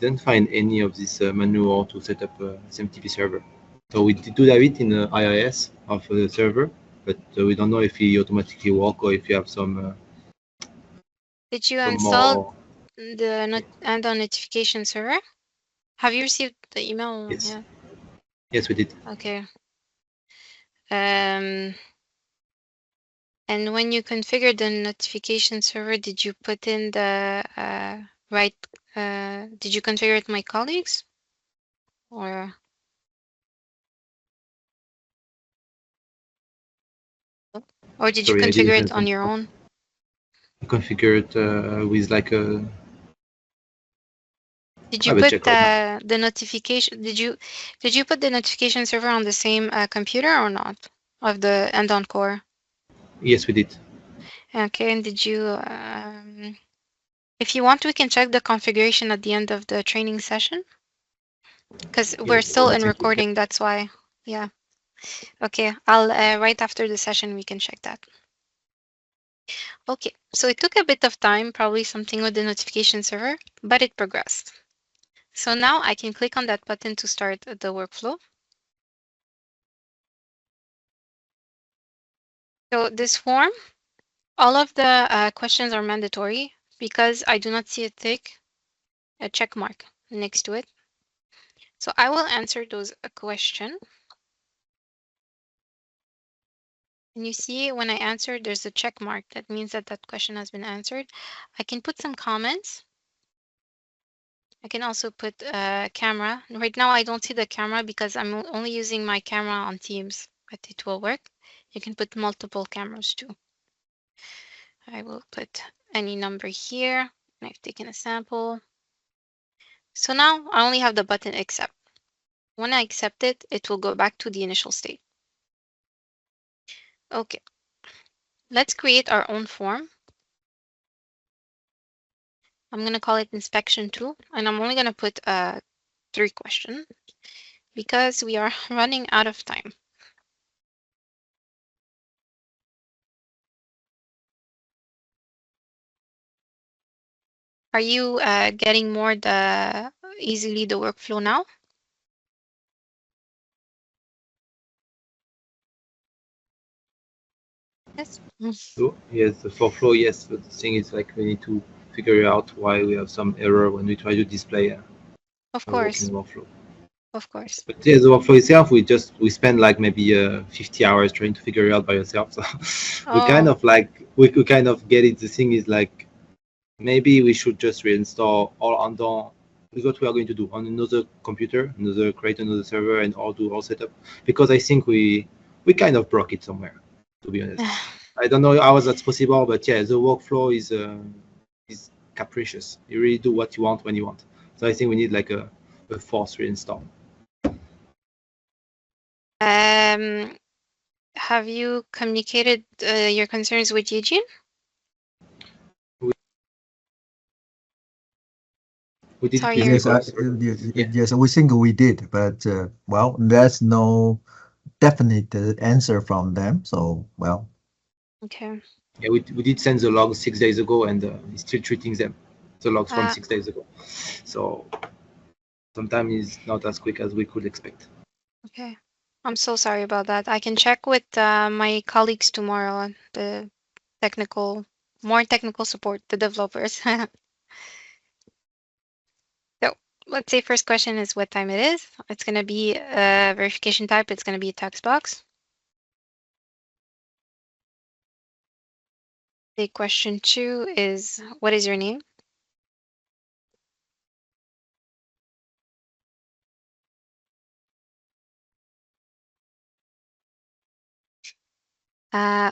didn't find any of this manual to set up a SMTP server. So we do have it in the IIS of the server, but we don't know if he automatically work or if you have Did you some install more. the Andon notification server? Have you received the email? Yes, Yeah. yes, we did. Okay. And when you configured the notification server, did you put in the right? Did you configure it, my colleagues, or did you Sorry, I didn't configure it on understand. your own? Configure it with like a. Did I you have a put check right now. the notification? Did you put the notification server on the same computer or not of the Andon core? Yes, we did. Okay, and did you? If you want, we can check the configuration at the end of the training session because we're Yes, still I in think we can. recording. That's why. Yeah. Okay. I'll right after the session we can check that. Okay. So it took a bit of time, probably something with the notification server, but it progressed. So now I can click on that button to start the workflow. So this form, all of the questions are mandatory because I do not see a check mark next to it. So I will answer those questions. And you see when I answer, there's a check mark. That means that that question has been answered. I can put some comments. I can also put a camera. Right now I don't see the camera because I'm only using my camera on Teams, but it will work. You can put multiple cameras too. I will put any number here. I've taken a sample. So now I only have the button accept. When I accept it, it will go back to the initial state. Okay, let's create our own form. I'm going to call it inspection 2, and I'm only going to put 3 questions because we are running out of time. Are you getting more easily the workflow now? Yes. So, yes, the for flow, yes, but the thing is like we need to figure out why we have some error when we try to display Of a working course. workflow. Of course. But yeah, the workflow itself, we spend like maybe 50 hours trying to figure it out by yourself. So we kind Oh, of like we kind of get it. The thing is like maybe we should just reinstall all Andon. Is what we are going to do on another computer, create another server and all do all setup because I think we kind of broke it somewhere. To be honest, I don't know how that's possible, but yeah, the workflow is capricious. You really do what you want when you want. So I think we need like a force reinstall. um, have you communicated your concerns with Eugene? We, we did it Sorry, with you're Yes, Nicholas. Yeah. yes, we think we did, but well, there's no definite answer from them. So, well, okay. Yeah, we did send the logs 6 days ago, and he's still treating them. The logs from Uh, 6 days ago. So sometimes it's not as quick as we could expect. okay. I'm so sorry about that. I can check with my colleagues tomorrow, the more technical support, the developers. So let's say first question is what time it is. It's going to be a verification type. It's going to be a text box. The question 2 is what is your name?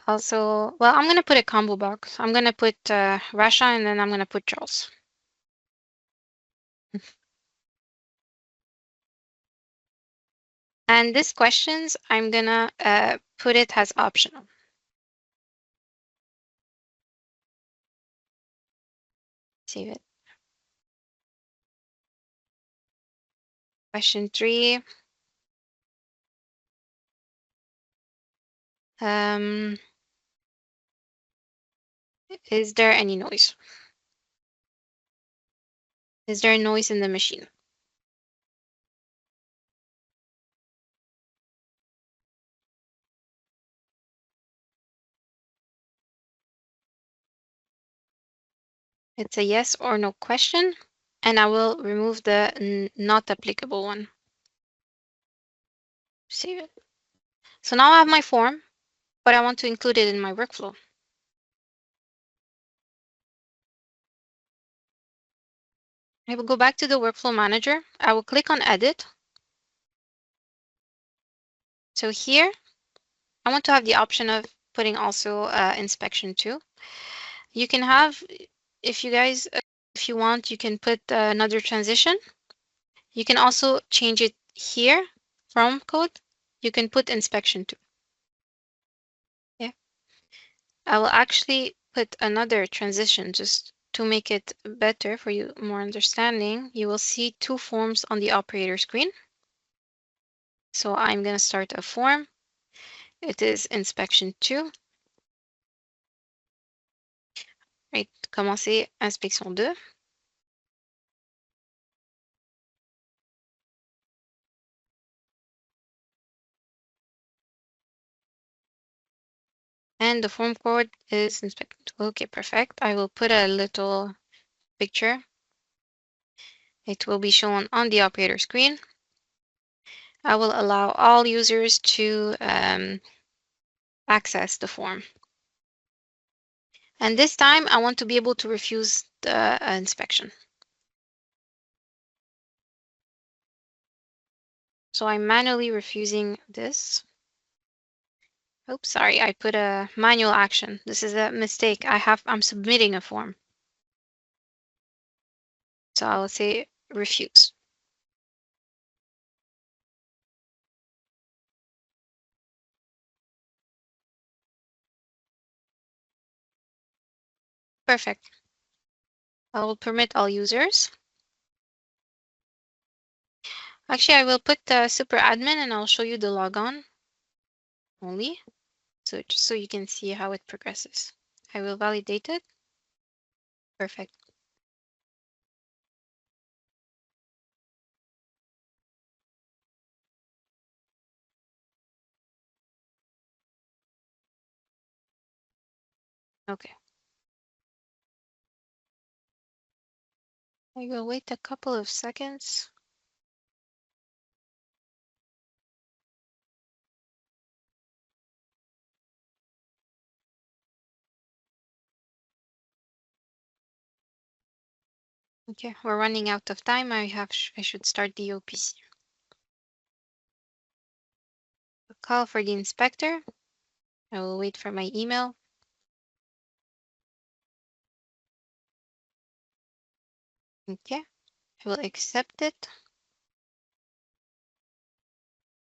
Also, well, I'm going to put a combo box. I'm going to put Rasha and then I'm going to put Charles. And this questions, I'm going to put it as optional. Save it. Question 3. Um, is there any noise? Is there noise in the machine? It's a yes or no question, and I will remove the not applicable one. Save it. So now I have my form, but I want to include it in my workflow. I will go back to the workflow manager. I will click on edit. So here, I want to have the option of putting also inspection too. You can have, if you guys, if you want, you can put another transition. You can also change it here from code. You can put inspection too. Yeah. I will actually put another transition just to make it better for you, more understanding. You will see two forms on the operator screen. So I'm going to start a form. It is inspection 2. Right, commencer inspection 2. And the form code is inspection 2. Okay, perfect. I will put a little picture. It will be shown on the operator screen. I will allow all users to access the form. And this time I want to be able to refuse the inspection. So I'm manually refusing this. Oops, sorry, I put a manual action. This is a mistake. I'm submitting a form. So I will say refuse. Perfect. I will permit all users. Actually, I will put super admin and I'll show you the logon only. So just so you can see how it progresses. I will validate it. Perfect. Okay. I will wait a couple of seconds. Okay, we're running out of time. I should start the OPC. A call for the inspector. I will wait for my email. Okay, I will accept it.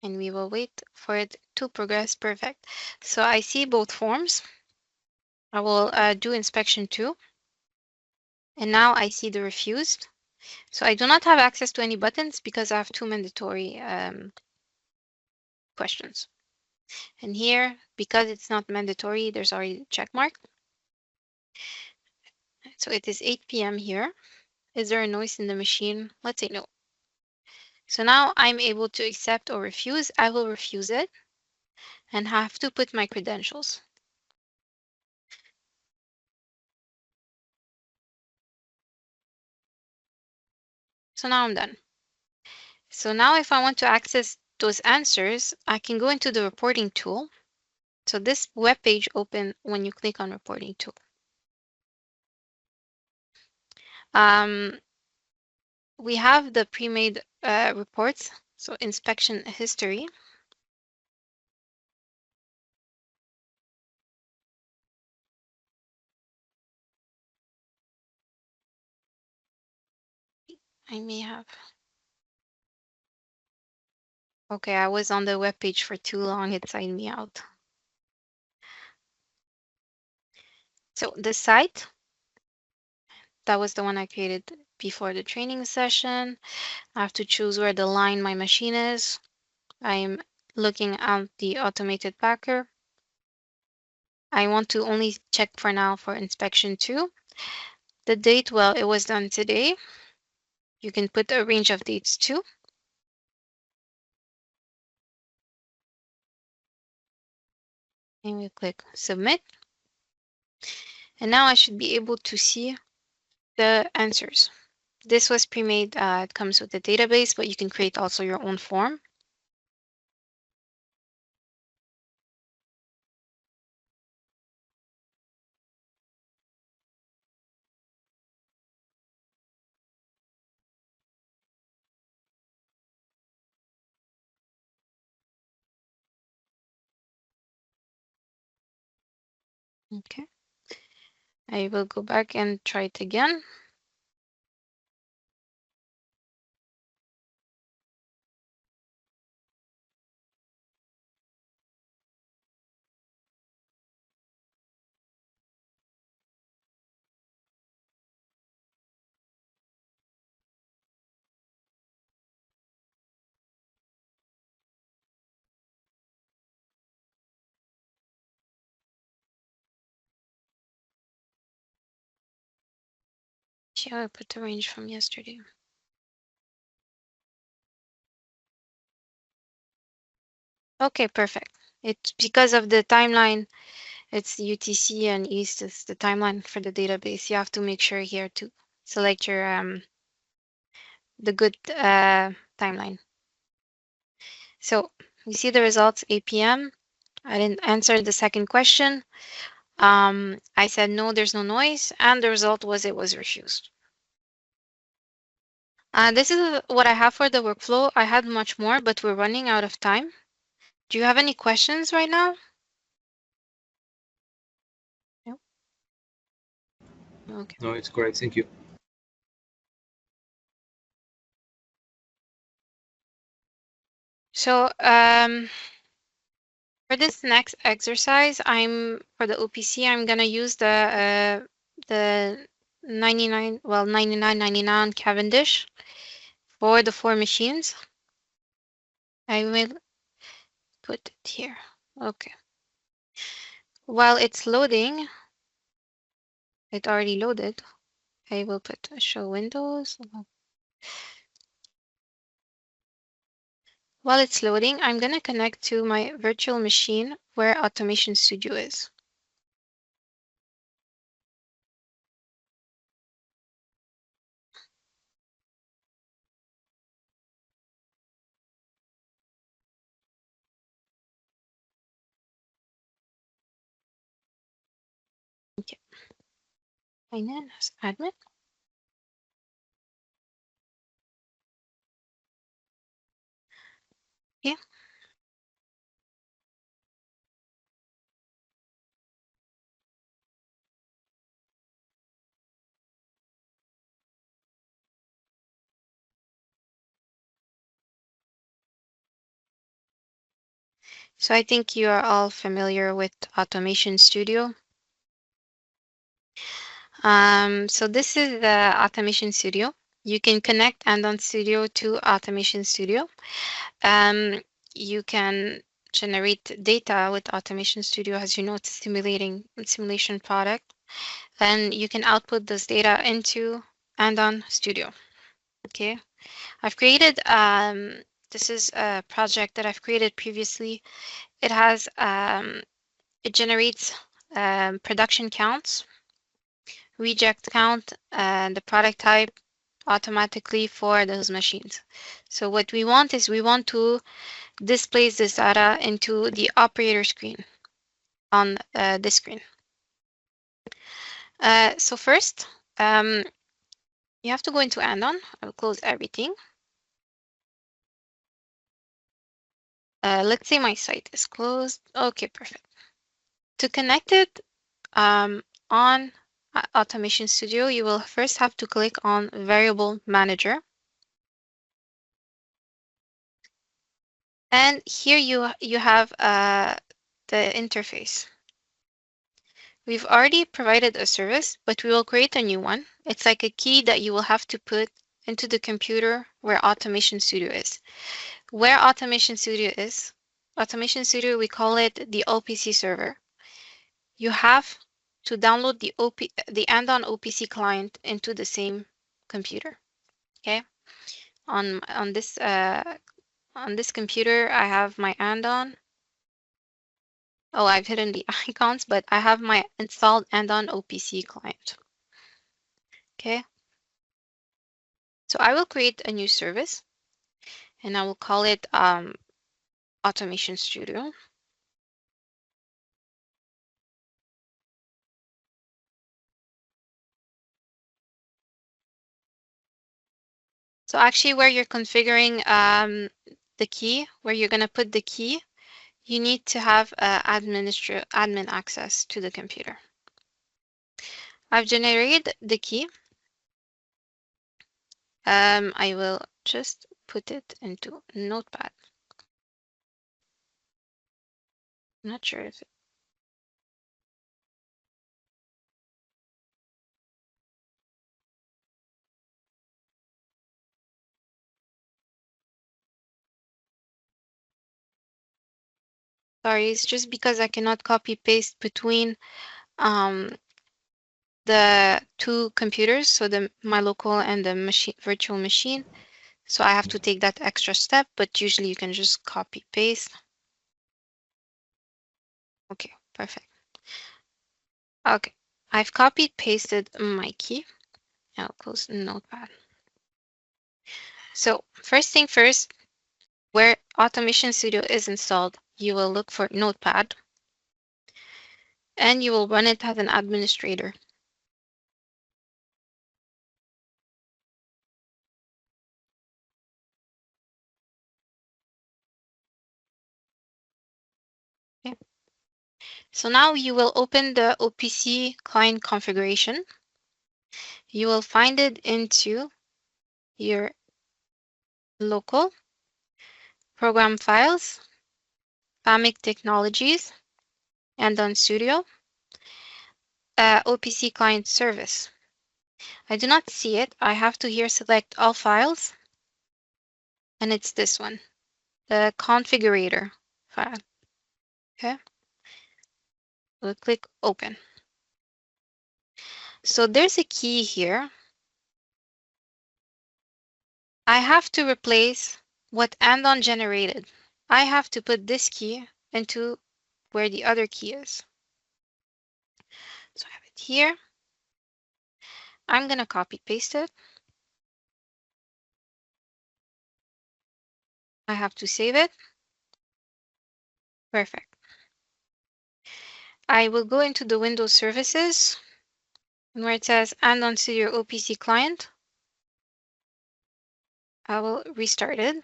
And we will wait for it to progress. Perfect. So I see both forms. I will do inspection 2. And now I see the refused. So I do not have access to any buttons because I have 2 mandatory questions. And here, because it's not mandatory, there's already a check mark. So it is 8 p.m. here. Is there a noise in the machine? Let's say no. So now I'm able to accept or refuse. I will refuse it and have to put my credentials. So now I'm done. So now if I want to access those answers, I can go into the reporting tool. So this web page opens when you click on reporting tool. We have the pre-made reports, so inspection history. I may have. Okay, I was on the web page for too long. It signed me out. So the site, that was the one I created before the training session. I have to choose where the line my machine is. I'm looking at the automated packer. I want to only check for now for inspection 2. The date, well, it was done today. You can put a range of dates too. And we click submit. And now I should be able to see the answers. This was pre-made. It comes with the database, but you can create also your own form. Okay. I will go back and try it again. Here I put the range from yesterday. Okay, perfect. It's because of the timeline. It's UTC and East is the timeline for the database. You have to make sure here to select your the good timeline. So you see the results 8 p.m. I didn't answer the second question. I said no, there's no noise, and the result was it was refused. This is what I have for the workflow. I had much more, but we're running out of time. Do you have any questions right now? No. Okay. No, it's correct. Thank you. So for this next exercise, for the OPC, I'm gonna use the 9999 Cavendish for the 4 machines. I will put it here. Okay. While it's loading, it already loaded. I will put show windows. While it's loading, I'm gonna connect to my virtual machine where Automation Studio is. Okay. Sign in as admin. Yeah. So I think you are all familiar with Automation Studio. So this is the Automation Studio. You can connect Andon Studio to Automation Studio. You can generate data with Automation Studio. As you know, it's a simulation product. Then you can output this data into Andon Studio. Okay, I've created, this is a project that I've created previously. It has, it generates production counts, reject count, and the product type automatically for those machines. So what we want is we want to display this data into the operator screen on this screen. So first, you have to go into Andon. I'll close everything. Let's say my site is closed. Okay, perfect. To connect it on Automation Studio, you will first have to click on Variable Manager. And here you have the interface. We've already provided a service, but we will create a new one. It's like a key that you will have to put into the computer where Automation Studio is. Where Automation Studio is, Automation Studio, we call it the OPC server. You have to download the Andon OPC client into the same computer. Okay, on this computer, I have my Andon. Oh, I've hidden the icons, but I have my installed Andon OPC client. Okay. So I will create a new service and I will call it Automation Studio. So actually where you're configuring the key, where you're going to put the key, you need to have admin access to the computer. I've generated the key. I will just put it into Notepad. I'm not sure if sorry, it's just because I cannot copy paste between the two computers, so the my local and the virtual machine. So I have to take that extra step, but usually you can just copy paste. Okay, perfect. Okay, I've copied pasted my key. I'll close Notepad. So first thing first, where Automation Studio is installed, you will look for Notepad and you will run it as an administrator. Okay. So now you will open the OPC client configuration. You will find it into your local program files, FAMIC Technologies, Andon Studio, OPC client service. I do not see it. I have to here select all files, and it's this one, the configurator file. Okay, we'll click open. So there's a key here. I have to replace what Andon generated. I have to put this key into where the other key is. So I have it here. I'm going to copy paste it. I have to save it. Perfect. I will go into the Windows services and where it says Andon Studio OPC client. I will restart it.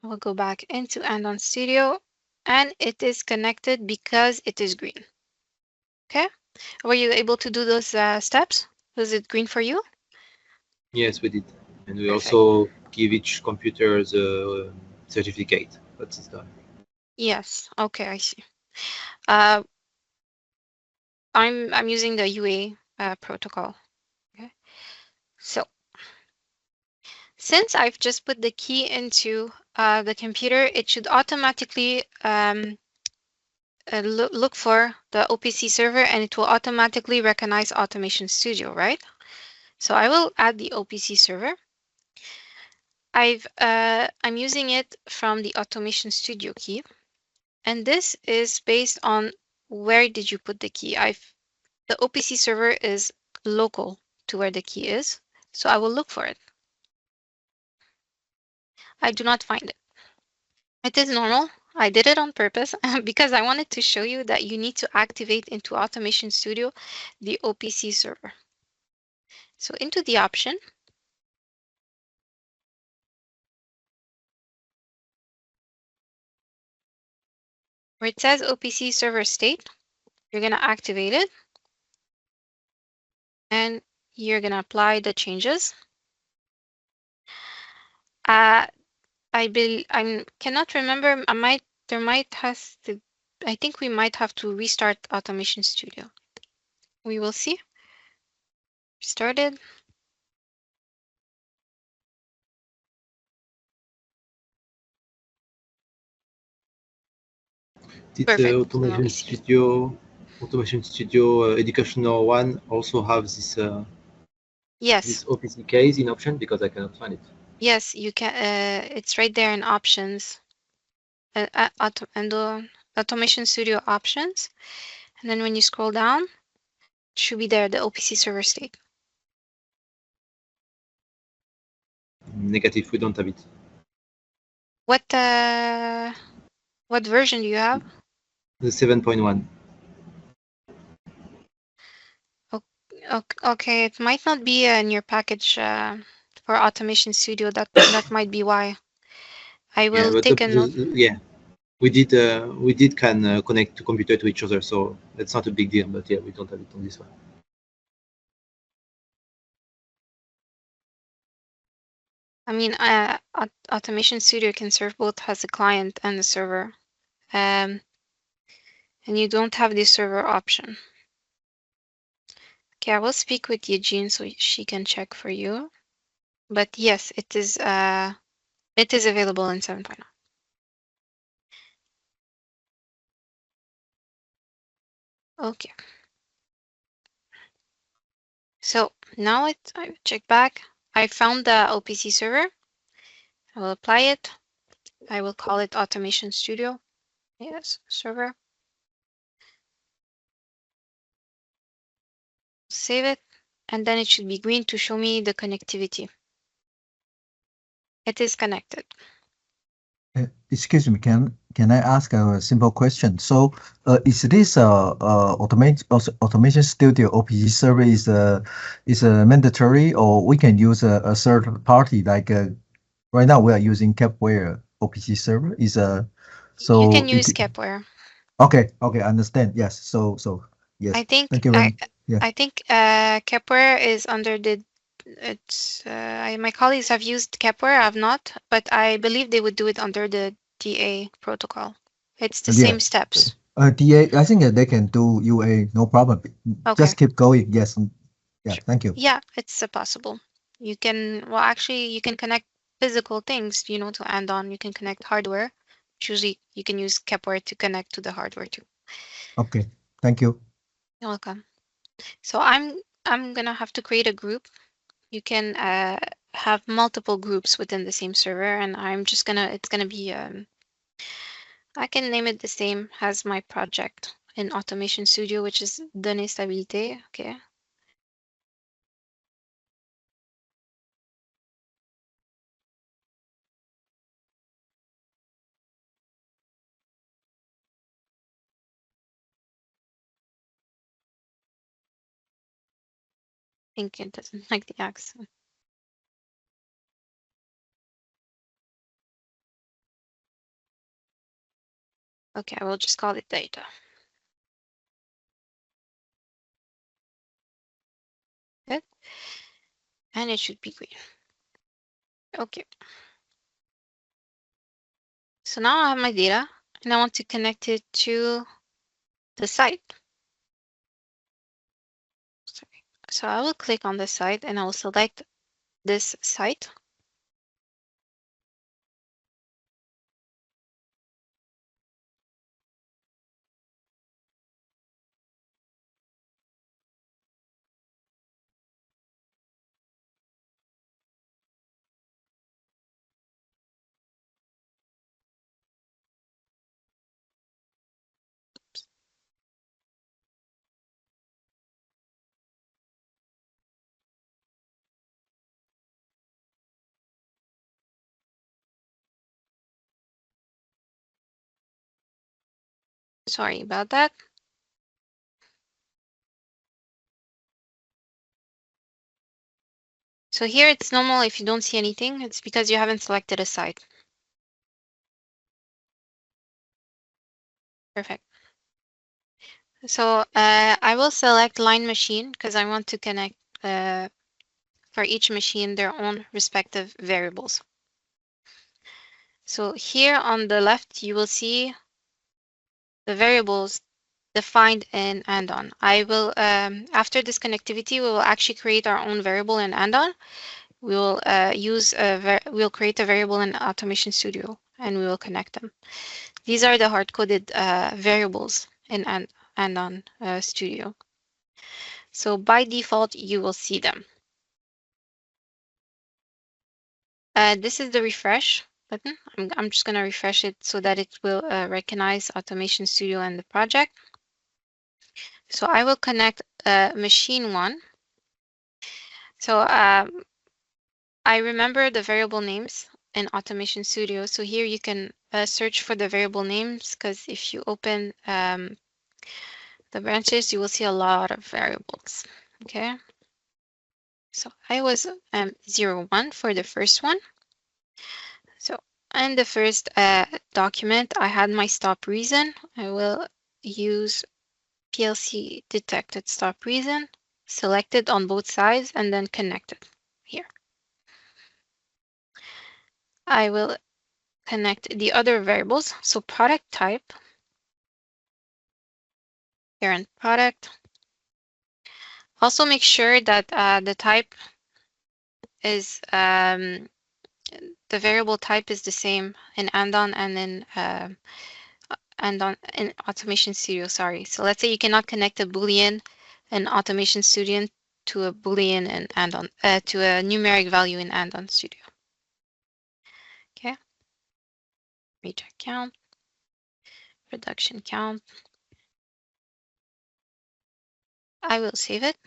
I will go back into Andon Studio and it is connected because it is green. Okay. Were you able to do those steps? Was it green for you? Yes, we did. And we Perfect. also give each computer the certificate. That is done. Yes. Okay, I see. I'm using the UA protocol. Okay. So since I've just put the key into the computer, it should automatically look for the OPC server and it will automatically recognize Automation Studio, right? So I will add the OPC server. I'm using it from the Automation Studio key, and this is based on where did you put the key. The OPC server is local to where the key is, so I will look for it. I do not find it. It is normal. I did it on purpose because I wanted to show you that you need to activate into Automation Studio the OPC server. So into the option, where it says OPC server state, you're going to activate it and you're going to apply the changes. I cannot remember. I think we might have to restart Automation Studio. We will see. Started. Did Perfect. the Now we see. Automation Studio Educational one also have Yes. this OPC case in option because I cannot find it. Yes, you can. It's right there in options. Andon. Automation Studio options. And then when you scroll down, it should be there, the OPC server state. Negative, we don't have it. What version do you have? The 7.1. Okay, it might not be in your package for Automation Studio. That might be why. I Yeah, will but take a note. yeah, we did can connect to computer to each other, so that's not a big deal. But yeah, we don't have it on this one. I mean, Automation Studio can serve both as a client and a server, and you don't have the server option. Okay, I will speak with Eugene so she can check for you. But yes, it is available in 7.0. Okay. So now I check back. I found the OPC server. I will apply it. I will call it Automation Studio. Yes, server. Save it. And then it should be green to show me the connectivity. It is connected. Excuse me, can I ask a simple question? So, is this automation studio OPC server is a mandatory, or we can use a third party like right now we are using Capware OPC server is a You so can it use Capware. okay, I understand. Yes, so yes, I think thank you very yeah. I think Capware is under the it's my colleagues have used Capware, I've not, but I believe they would do it under the DA protocol. It's the Yeah. same steps. DA, I think they can do UA, no problem. Okay. Just keep going. Yes. Yeah, Sure. thank you. Yeah, it's possible. You can, well, actually, you can connect physical things, to Andon. You can connect hardware. Usually, you can use Kepware to connect to the hardware too. Okay, thank you. You're welcome. So I'm gonna have to create a group. You can have multiple groups within the same server, and it's gonna be I can name it the same as my project in Automation Studio, which is Données Stabilité. Okay. I think it doesn't like the accent. Okay, I will just call it data. Good. And it should be green. Okay. So now I have my data and I want to connect it to the site. Sorry. So I will click on the site and I will select this site. Sorry about that. So here it's normal if you don't see anything, it's because you haven't selected a site. Perfect. So I will select line machine because I want to connect for each machine their own respective variables. So here on the left, you will see the variables defined in Andon. I will, after this connectivity, we will actually create our own variable in Andon. We will we'll create a variable in Automation Studio and we will connect them. These are the hard-coded variables in Andon Studio. So by default, you will see them. This is the refresh button. I'm just going to refresh it so that it will recognize Automation Studio and the project. So I will connect machine 1. So I remember the variable names in Automation Studio. So here you can search for the variable names, because if you open the branches, you will see a lot of variables. Okay. So I was 01 for the first one. So in the first document, I had my stop reason. I will use PLC detected stop reason, selected on both sides, and then connected here. I will connect the other variables. So product type, parent product. Also make sure that the type is the variable type is the same in Andon and in Automation Studio. Sorry. So let's say you cannot connect a Boolean in Automation Studio to a Boolean in Andon, to a numeric value in Andon Studio. Okay. Reject count, production count. I will save it.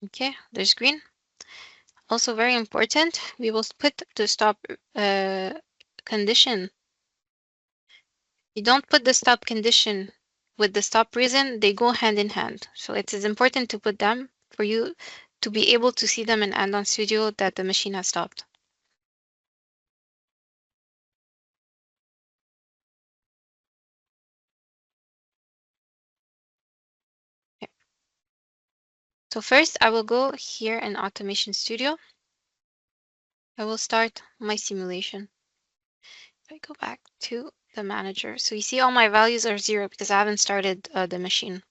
Okay, there's green. Also very important, we will put the stop condition. You don't put the stop condition with the stop reason, they go hand in hand. So it is important to put them for you to be able to see them in Andon Studio that the machine has stopped. Okay. So first I will go here in Automation Studio. I will start my simulation. If I go back to the manager, so you see all my values are 0 because I haven't started the machine.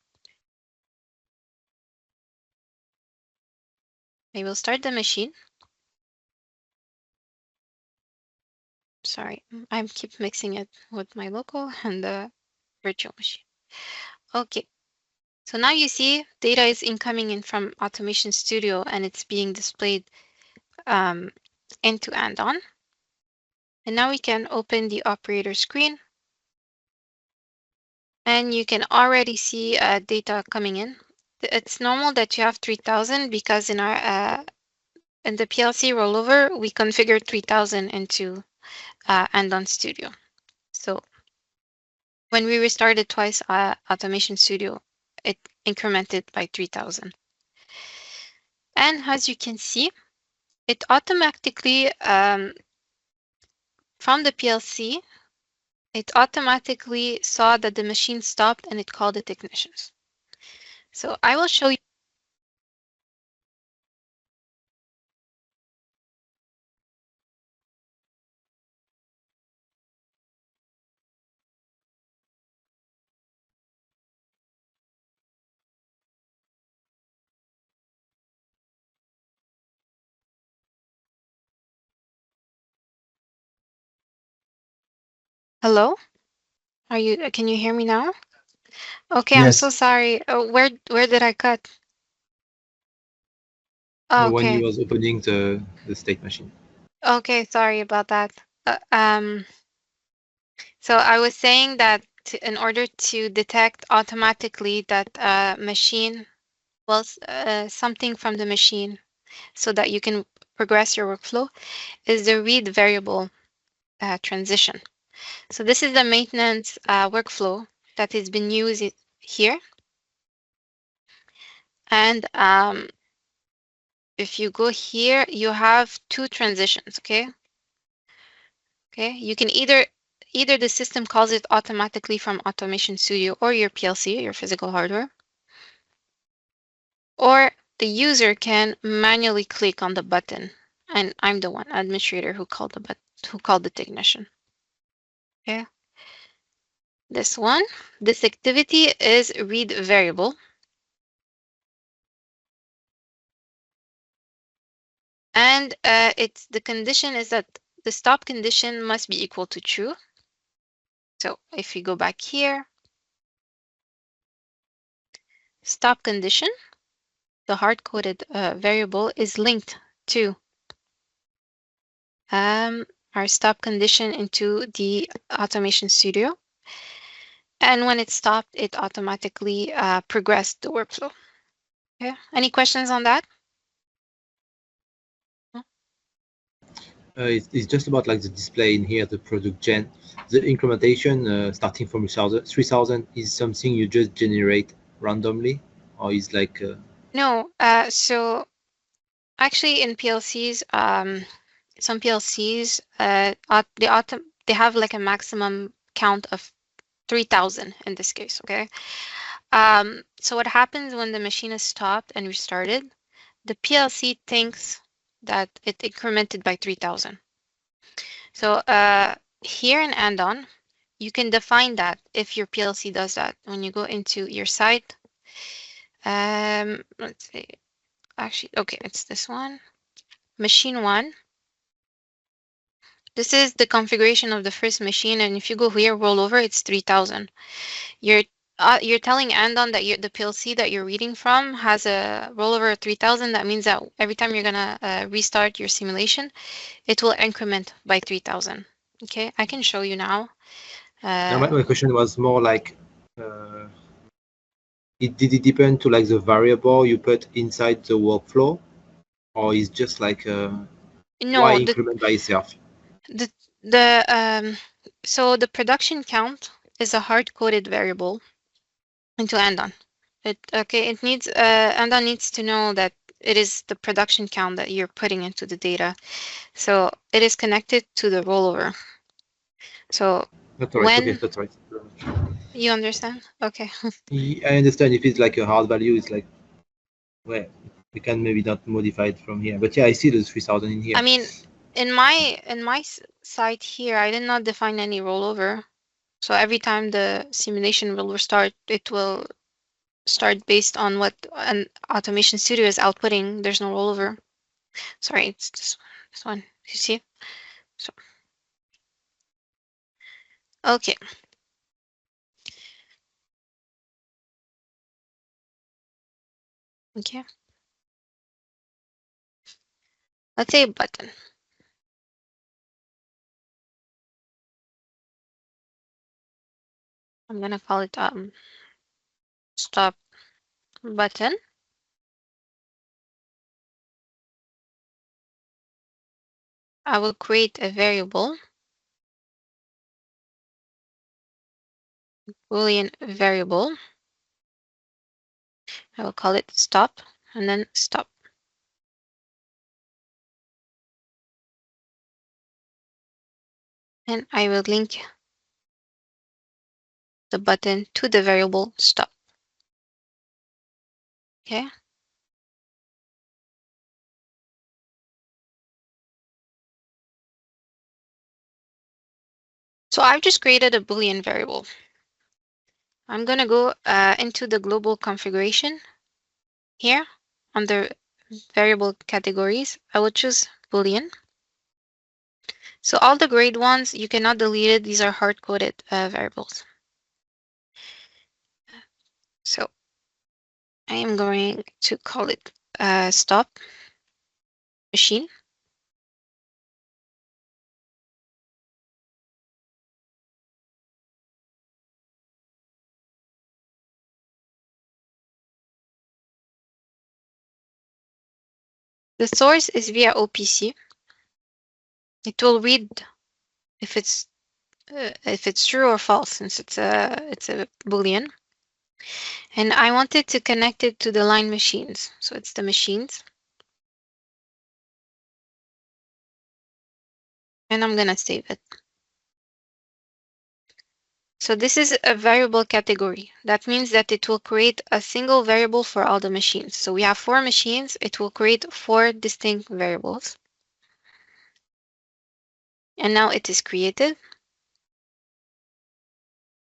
I will start the machine. Sorry, I keep mixing it with my local and the virtual machine. Okay, so now you see data is incoming in from Automation Studio and it's being displayed into Andon. And now we can open the operator screen. And you can already see data coming in. It's normal that you have 3000 because in our in the PLC rollover, we configured 3000 into Andon Studio. So when we restarted twice Automation Studio, it incremented by 3000. And as you can see, it automatically, from the PLC, it automatically saw that the machine stopped and it called the technicians. So I will show you. Hello? Can you hear me now? Okay, I'm so Yes. sorry. Where did I cut? Oh, When he okay. was opening the state machine. Okay, sorry about that. So I was saying that in order to detect automatically that machine, well, something from the machine, so that you can progress your workflow, is the read variable transition. So this is the maintenance workflow that has been used here. And if you go here, you have two transitions, okay? Okay, you can either the system calls it automatically from Automation Studio or your PLC, your physical hardware, or the user can manually click on the button. And I'm the one administrator who called the technician. Okay. This activity is read variable. And the condition is that the stop condition must be equal to true. So if we go back here, stop condition, the hard-coded variable is linked to our stop condition into the Automation Studio. And when it stopped, it automatically progressed the workflow. Okay. Any questions on that? It's just about like the display in here, the product gen, the incrementation starting from 3000 is something you just generate randomly, or is like No. So actually, in PLCs, some PLCs, they have like a maximum count of 3000 in this case. Okay. So what happens when the machine is stopped and restarted? The PLC thinks that it incremented by 3000. So here in Andon, you can define that if your PLC does that. When you go into your site, let's see, actually, okay, it's this one, machine one. This is the configuration of the first machine, and if you go here, roll over, it's 3000. You're telling Andon that the PLC that you're reading from has a rollover of 3000. That means that every time you're gonna restart your simulation, it will increment by 3000. Okay, I can show you now. my question was more like uh, did it depend to like the variable you put inside the workflow, or is just like why No, increment by itself? the so the production count is a hard-coded variable into Andon. It needs Andon needs to know that it is the production count that you're putting into the data. So it is connected to the rollover. So That's all right. Okay, when that's right. you understand, okay. I understand if it's like a hard value, it's like well, we can maybe not modify it from here. But yeah, I see the 3000 in here. I mean, in my site here, I did not define any rollover. So every time the simulation will restart, it will start based on what an Automation Studio is outputting. There's no rollover. Sorry, it's this one. You see? So okay. Okay. Let's say a button. I'm gonna call it stop button. I will create a variable, Boolean variable. I will call it stop and then stop. And I will link the button to the variable stop. Okay. So I've just created a Boolean variable. I'm going to go into the global configuration here under variable categories. I will choose Boolean. So all the grade ones, you cannot delete it. These are hard-coded variables. So I am going to call it stop machine. The source is via OPC. It will read if it's true or false, since it's a Boolean. And I wanted to connect it to the line machines. So it's the machines. And I'm going to save it. So this is a variable category. That means that it will create a single variable for all the machines. So we have 4 machines. It will create 4 distinct variables. And now it is created. If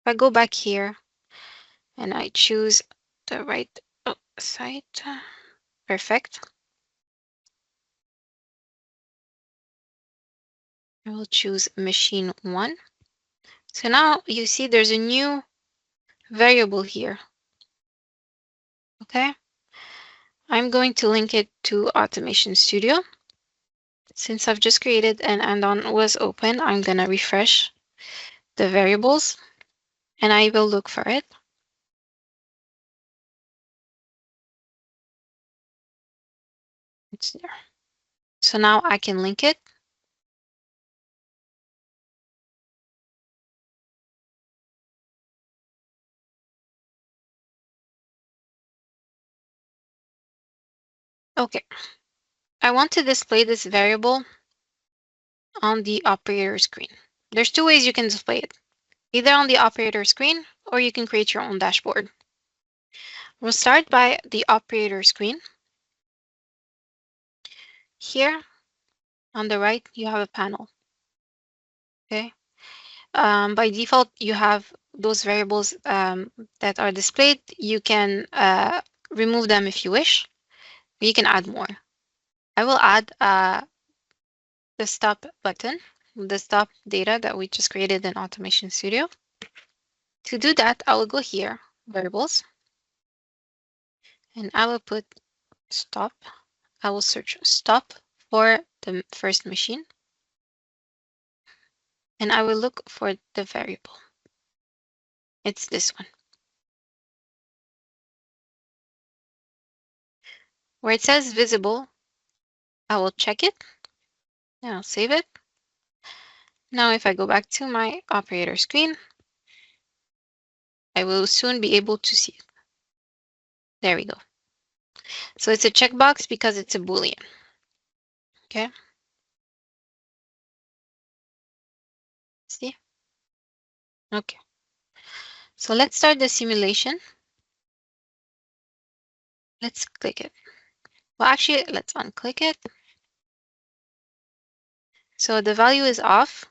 I go back here and I choose the right site, perfect. I will choose machine 1. So now you see there's a new variable here. Okay. I'm going to link it to Automation Studio. Since I've just created and Andon was open, I'm going to refresh the variables and I will look for it. It's there. So now I can link it. Okay. I want to display this variable on the operator screen. There's two ways you can display it, either on the operator screen or you can create your own dashboard. We'll start by the operator screen. Here on the right, you have a panel. Okay. By default, you have those variables that are displayed. You can remove them if you wish. You can add more. I will add the stop button, the stop data that we just created in Automation Studio. To do that, I will go here, variables, and I will put stop. I will search stop for the first machine, and I will look for the variable. It's this one. Where it says visible, I will check it, and I'll save it. Now, if I go back to my operator screen, I will soon be able to see it. There we go. So it's a checkbox because it's a Boolean. Okay. See? Okay. So let's start the simulation. Let's click it. Well, actually, let's unclick it. So the value is off.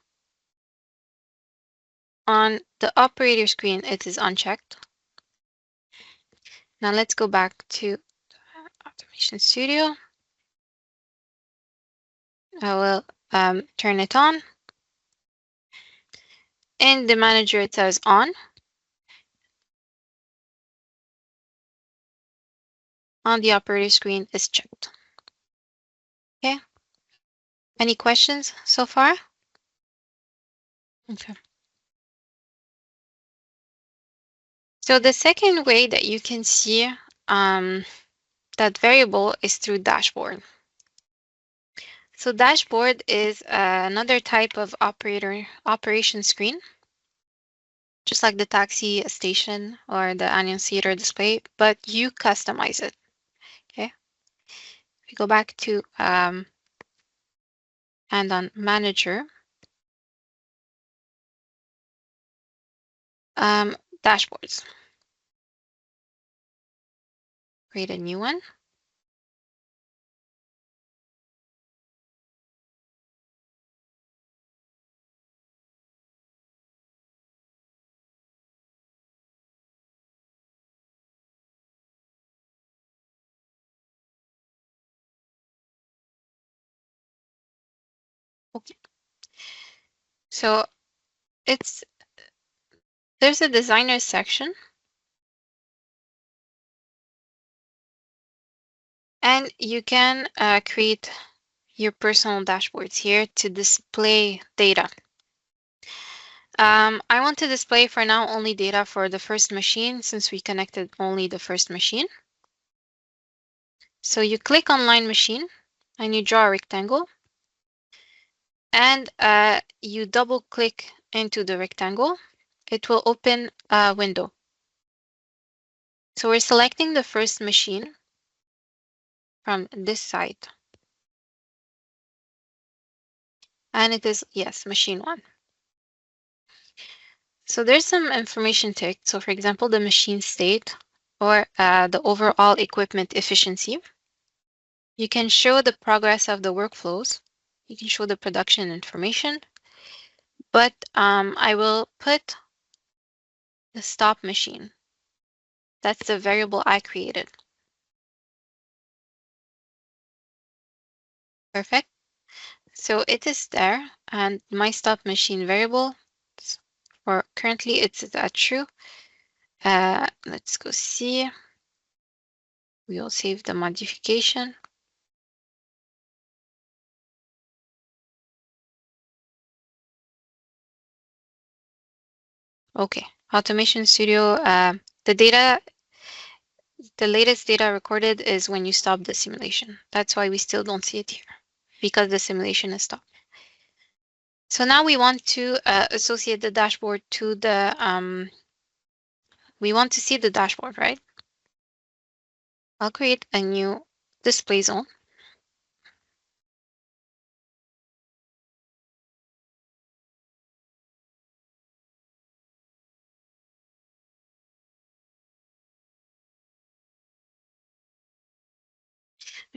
On the operator screen, it is unchecked. Now let's go back to Automation Studio. I will turn it on. In the manager, it says on. On the operator screen is checked. Okay. Any questions so far? Okay. So the second way that you can see that variable is through dashboard. So dashboard is another type of operation screen, just like the taxi station or the annunciator display, but you customize it. Okay. If we go back to Andon Manager, dashboards. Create a new one. Okay. So there's a designer section, and you can create your personal dashboards here to display data. I want to display for now only data for the first machine since we connected only the first machine. So you click on line machine and you draw a rectangle, and you double click into the rectangle. It will open a window. So we're selecting the first machine from this side. And it is, yes, machine 1. So there's some information text. So for example, the machine state or the overall equipment efficiency. You can show the progress of the workflows. You can show the production information. But I will put the stop machine. That's the variable I created. Perfect. So it is there, and my stop machine variable, for currently it's at true. Let's go see. We will save the modification. Okay, Automation Studio, the latest data recorded is when you stop the simulation. That's why we still don't see it here, because the simulation is stopped. So now we want to associate the dashboard to the, we want to see the dashboard, right? I'll create a new display zone.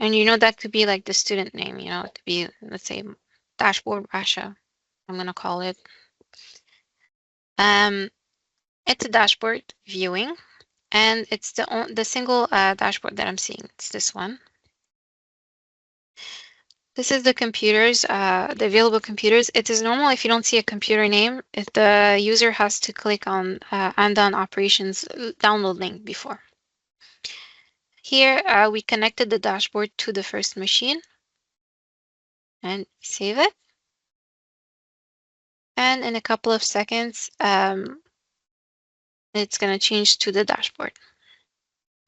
And that could be like the student name, it could be, let's say, dashboard Russia, I'm going to call it. It's a dashboard viewing, and it's the single dashboard that I'm seeing. It's this one. This is the computers, the available computers. It is normal if you don't see a computer name, if the user has to click on Andon operations download link before. Here, we connected the dashboard to the first machine and save it. And in a couple of seconds, it's going to change to the dashboard.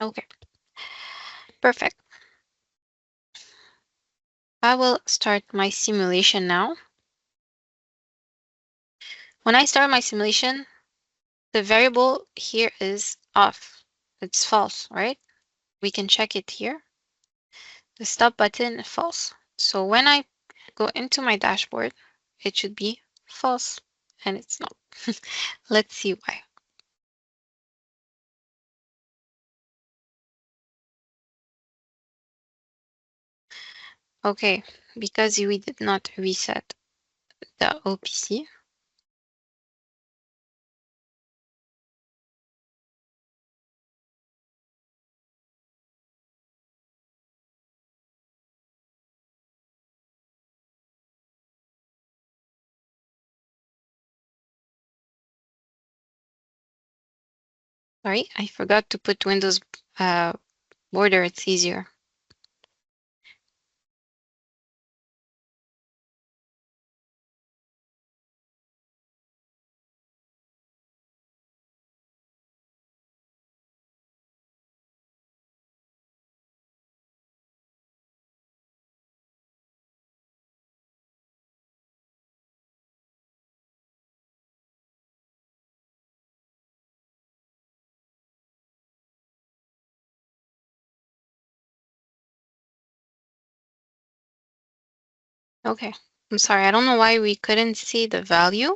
Okay, perfect. I will start my simulation now. When I start my simulation, the variable here is off. It's false, right? We can check it here. The stop button is false. So when I go into my dashboard, it should be false, and it's not. Let's see why. Okay, because we did not reset the OPC. Sorry, I forgot to put Windows border. It's easier. Okay, I'm sorry. I don't know why we couldn't see the value.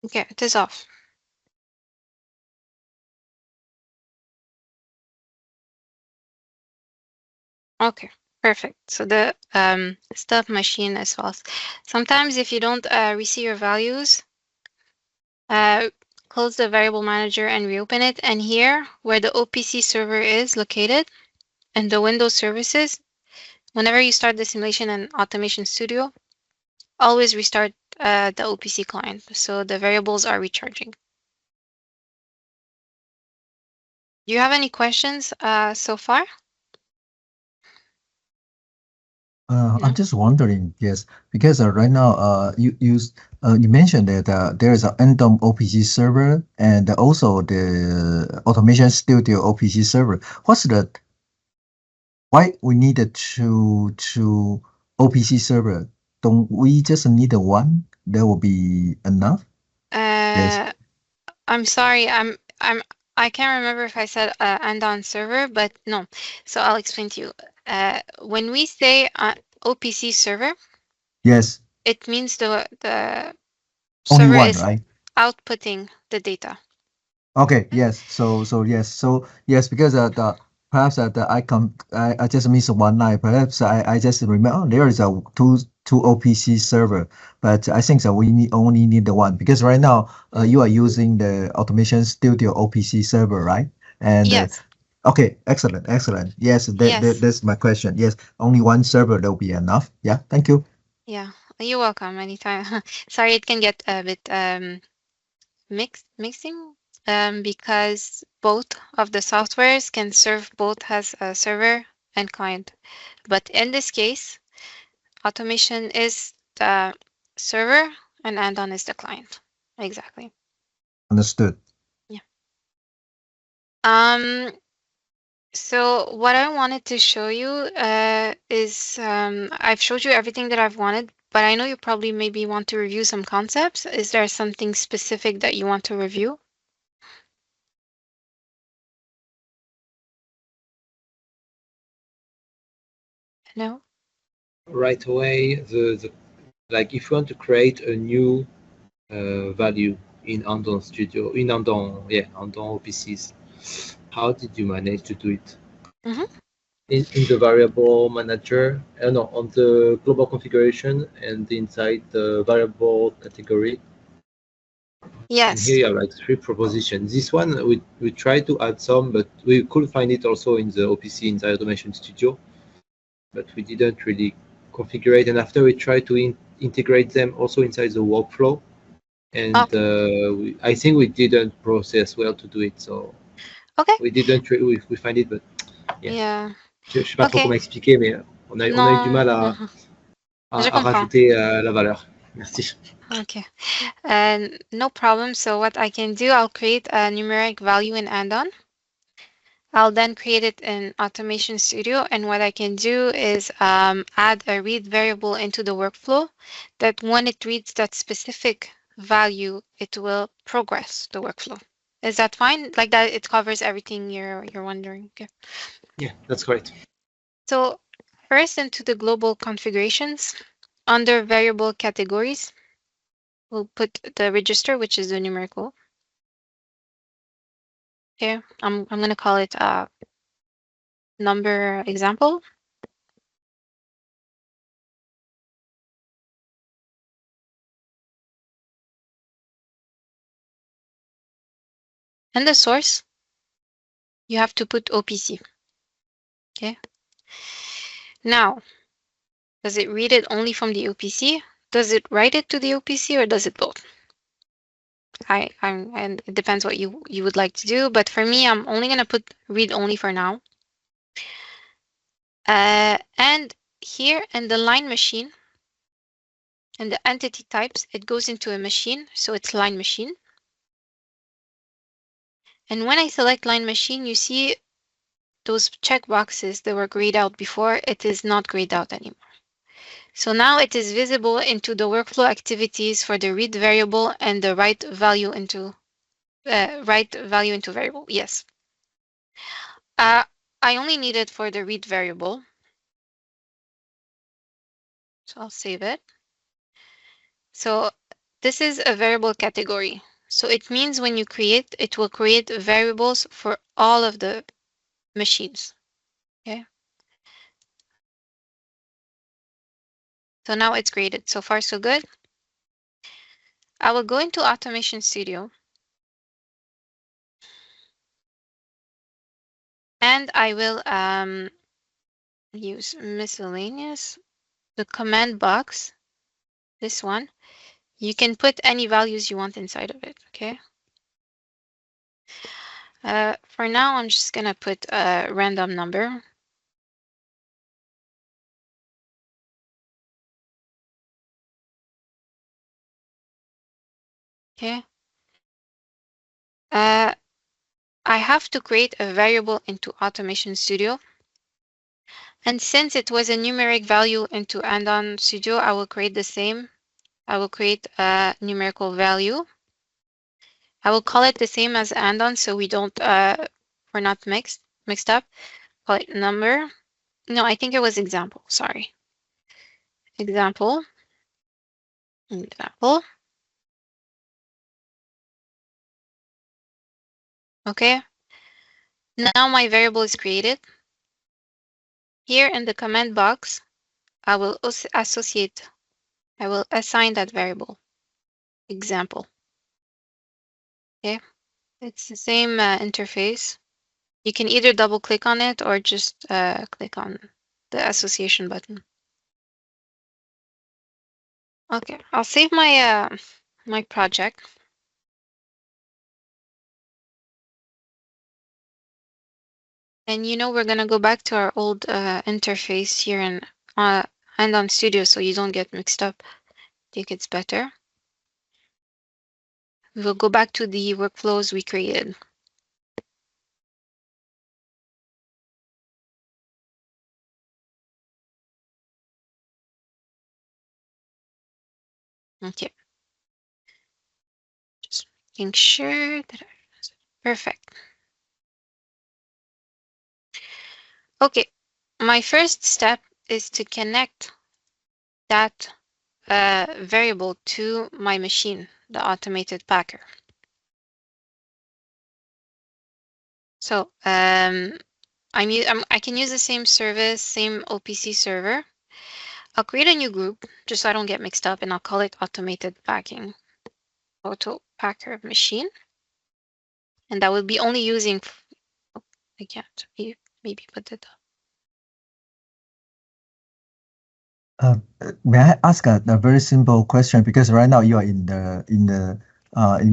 Okay, it is off. Okay, perfect. So the stop machine is false. Sometimes if you don't receive your values, close the variable manager and reopen it. And here, where the OPC server is located and the Windows services, whenever you start the simulation in Automation Studio, always restart the OPC client so the variables are recharging. Do you have any questions so far? No? I'm just wondering, yes, because right now, you mentioned that there is an Andon OPC server and also the Automation Studio OPC server. Why we needed to OPC server? Don't we just need a one? That will be enough? Yes. I'm sorry. I can't remember if I said Andon server, but no. So I'll explain to you. When we say OPC server, Yes. it means the Only server one, is right? outputting the data. Okay. Yes. So yes. So yes, because the perhaps I just missed one line. Perhaps I just remember there is a two OPC server, but I think that we only need the one because right now you are using the Automation Studio OPC server, right? And Yes. okay, excellent. Yes, Yes. that's my question. Yes, only one server will be enough. Yeah, thank you. Yeah. You're welcome anytime. Sorry, it can get a bit mixing because both of the softwares can serve both as a server and client. But in this case, Automation is the server and Andon is the client. Exactly. Understood. Yeah. Um, so what I wanted to show you is I've showed you everything that I've wanted, but I know you probably maybe want to review some concepts. Is there something specific that you want to review? No? Right away, the like if you want to create a new value in Andon Studio, in Andon, yeah, Andon OPCs, how did you manage to do it? Mm-hmm. In the variable manager, no, on the global configuration and inside the variable category. And here Yes. you have like three propositions. This one we tried to add some, but we could find it also in the OPC inside Automation Studio, but we didn't really configure it. And after we tried to integrate them also inside the workflow, and Oh, I think we didn't process well to do it, so okay. we didn't we find it, but yeah. Yeah. Je sais pas trop Okay. comment expliquer, mais on a eu du Non. mal Mhm. Je à comprends. rajouter la valeur. Merci. Okay. No problem. So what I can do, I'll create a numeric value in Andon. I'll then create it in Automation Studio. And what I can do is add a read variable into the workflow that when it reads that specific value, it will progress the workflow. Is that fine? Like that, it covers everything you're wondering. Okay. Yeah, that's correct. So first into the global configurations, under variable categories, we'll put the register, which is the numerical. Okay, I'm gonna call it number example. And the source, you have to put OPC. Okay. Now, does it read it only from the OPC? Does it write it to the OPC or does it both? And it depends what you would like to do, but for me, I'm only gonna put read only for now. And here in the line machine and the entity types, it goes into a machine, so it's line machine. And when I select line machine, you see those checkboxes that were grayed out before, it is not grayed out anymore. So now it is visible into the workflow activities for the read variable and the write value into variable. Yes. I only need it for the read variable. So I'll save it. So this is a variable category. So it means when you create, it will create variables for all of the machines. Okay. So now it's graded. So far, so good. I will go into Automation Studio. And I will use miscellaneous, the command box, this one. You can put any values you want inside of it, okay? For now, I'm just gonna put a random number. Okay. I have to create a variable into Automation Studio. And since it was a numeric value into Andon Studio, I will create the same. I will create a numerical value. I will call it the same as Andon so we don't we're not mixed up. Call it number. No, I think it was example. Sorry. Example. Example. Okay. Now my variable is created. Here in the command box, I will associate, I will assign that variable. Example. Okay. It's the same interface. You can either double click on it or just click on the association button. Okay, I'll save my project. And we're gonna go back to our old interface here in Andon Studio so you don't get mixed up. I think it's better. We will go back to the workflows we created. Okay. Just making sure that perfect. Okay. My first step is to connect that variable to my machine, the automated packer. So I can use the same service, same OPC server. I'll create a new group just so I don't get mixed up, and I'll call it automated packing, auto packer machine. And that will be only using, oh, I can't, maybe put it up. May I ask a very simple question? Because right now you are in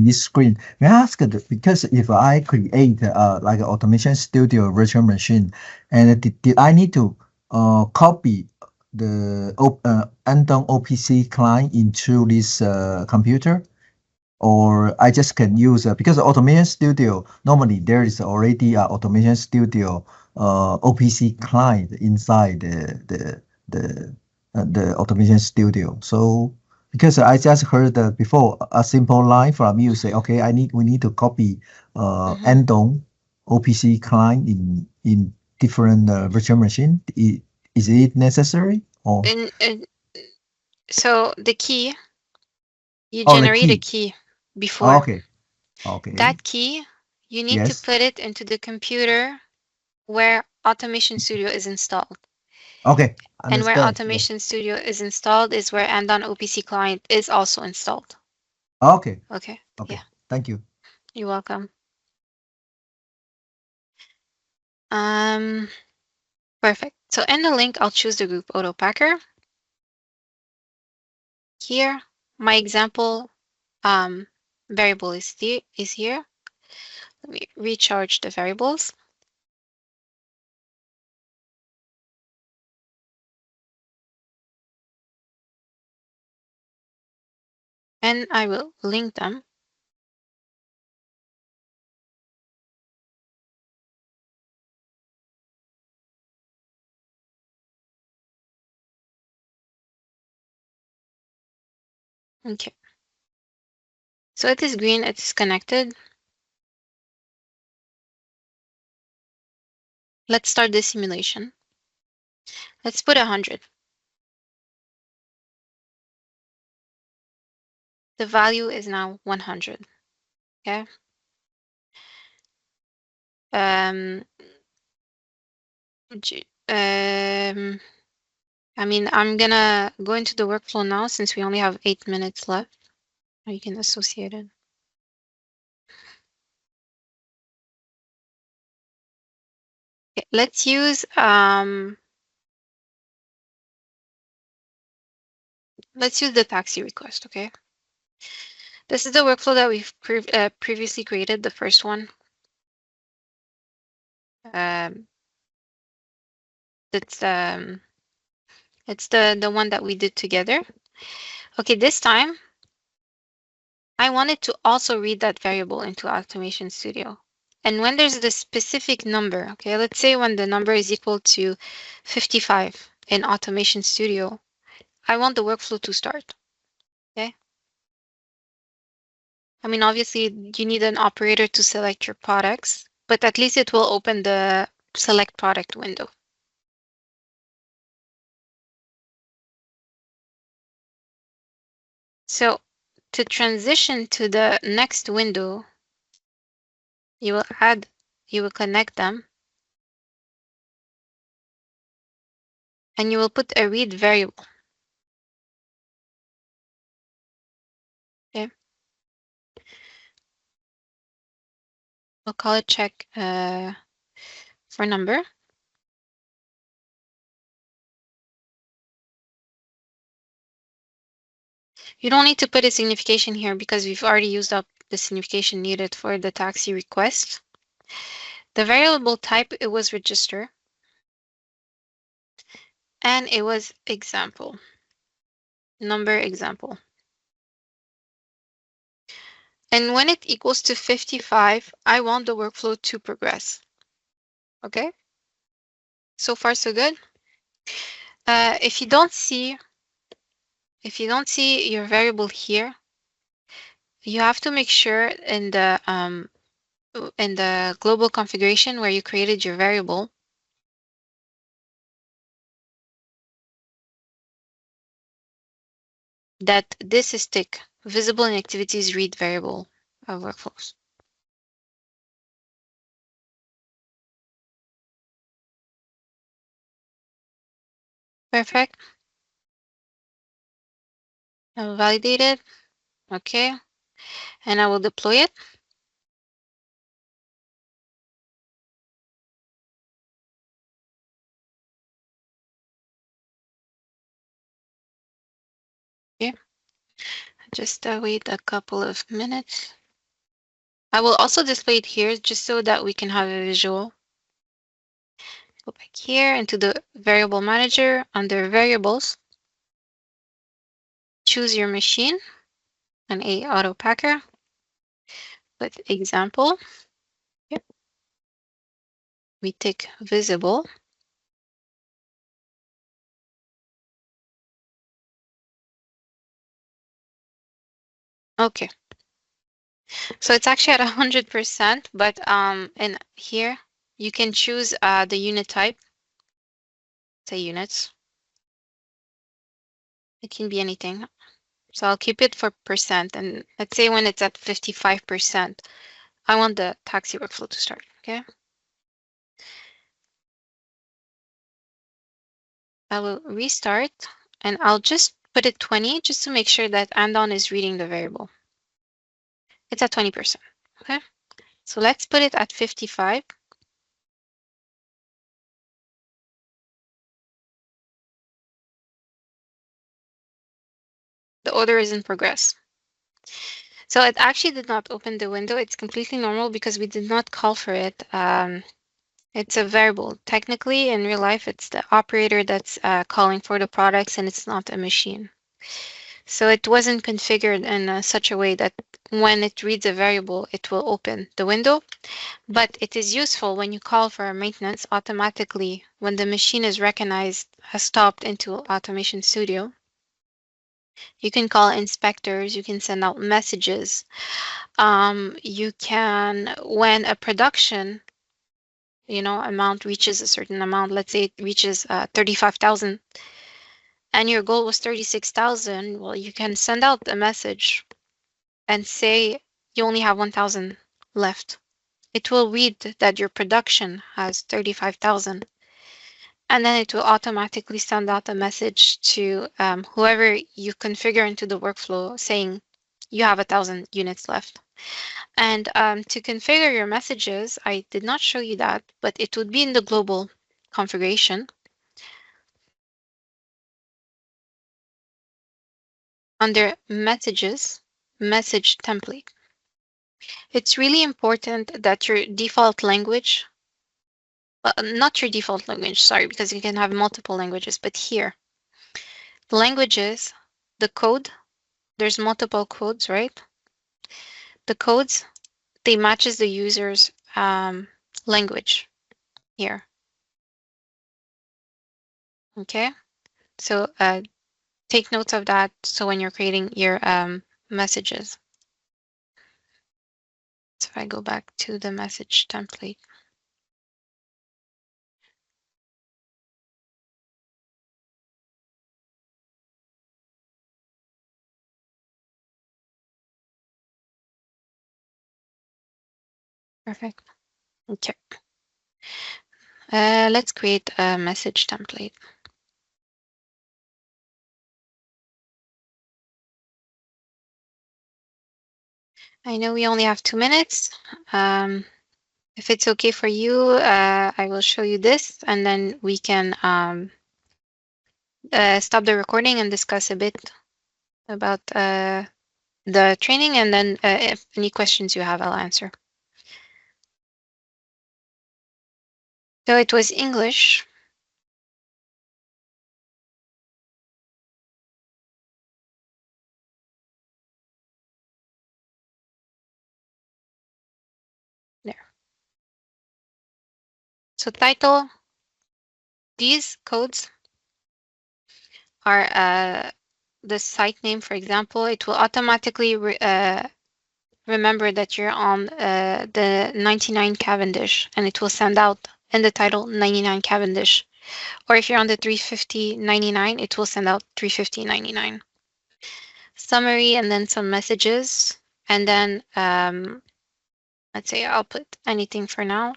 this screen. May I ask because if I create like an automation studio virtual machine, and did I need to copy the Andon OPC client into this computer? Or I just can use because Automation Studio normally there is already a Automation Studio OPC client inside the Automation Studio. So because I just heard before a simple line from you say, okay, we need to copy Andon OPC client in different virtual machine. Is it necessary or And so the key, you the generate a key? key before. Okay, okay, That key, you need to yes. put it into the computer where Automation Studio is installed. Okay, And where understand. Yeah. Automation Studio is installed is where Andon OPC client is also installed. Okay, Okay, okay. yeah, Thank you. you're welcome. Um, Perfect. So in the link, I'll choose the group Auto Packer. Here, my example variable is here. Let me recharge the variables. And I will link them. Okay. So it is green, it's connected. Let's start the simulation. Let's put 100. The value is now 100. Okay. Um, I mean, I'm gonna go into the workflow now since we only have 8 minutes left. You can associate it. Okay, let's use the taxi request. Okay. This is the workflow that we've previously created, the first one. Um, that's it's the one that we did together. Okay, this time I wanted to also read that variable into Automation Studio. And when there's the specific number, okay, let's say when the number is equal to 55 in Automation Studio, I want the workflow to start. Okay. I mean, obviously you need an operator to select your products, but at least it will open the select product window. So to transition to the next window, you will connect them, and you will put a read variable. Okay. We'll call it check for number. You don't need to put a signification here because we've already used up the signification needed for the taxi request. The variable type, it was register. and it was example, number example. And when it equals to 55, I want the workflow to progress. Okay, so far so good. If you don't see your variable here, you have to make sure in the global configuration where you created your variable that this is tick, visible in activities read variable of workflows. Perfect. I will validate it. Okay. And I will deploy it. Okay. Just wait a couple of minutes. I will also display it here just so that we can have a visual. Go back here into the variable manager under variables. Choose your machine, an A auto packer with example. Yep. We tick visible. Okay. So it's actually at 100%, but in here you can choose the unit type. Say units. It can be anything. So I'll keep it for percent, and let's say when it's at 55%, I want the taxi workflow to start. Okay. I will restart, and I'll just put it 20 just to make sure that Andon is reading the variable. It's at 20%. Okay. So let's put it at 55. The order is in progress. So it actually did not open the window. It's completely normal because we did not call for it. It's a variable. Technically, in real life, it's the operator that's calling for the products, and it's not a machine. So it wasn't configured in such a way that when it reads a variable, it will open the window. But it is useful when you call for a maintenance automatically when the machine is recognized has stopped into Automation Studio. You can call inspectors, you can send out messages. You can, when a production amount reaches a certain amount, let's say it reaches 35,000 and your goal was 36,000, well, you can send out a message and say you only have 1,000 left. It will read that your production has 35,000, and then it will automatically send out a message to whoever you configure into the workflow saying you have 1,000 units left. And to configure your messages, I did not show you that, but it would be in the global configuration under messages, message template. It's really important that your default language, not your default language, sorry, because you can have multiple languages, but here, the languages, the code, there's multiple codes, right? The codes, they matches the user's language here. Okay, so take notes of that so when you're creating your messages. So if I go back to the message template. Perfect. Okay. Let's create a message template. I know we only have 2 minutes. If it's okay for you, I will show you this and then we can stop the recording and discuss a bit about the training, and then if any questions you have, I'll answer. So it was English. So title, these codes are the site name, for example. It will automatically remember that you're on the 99 Cavendish, and it will send out in the title 99 Cavendish. Or if you're on the 350.99, it will send out 350.99. Summary, and then some messages. And then let's say I'll put anything for now,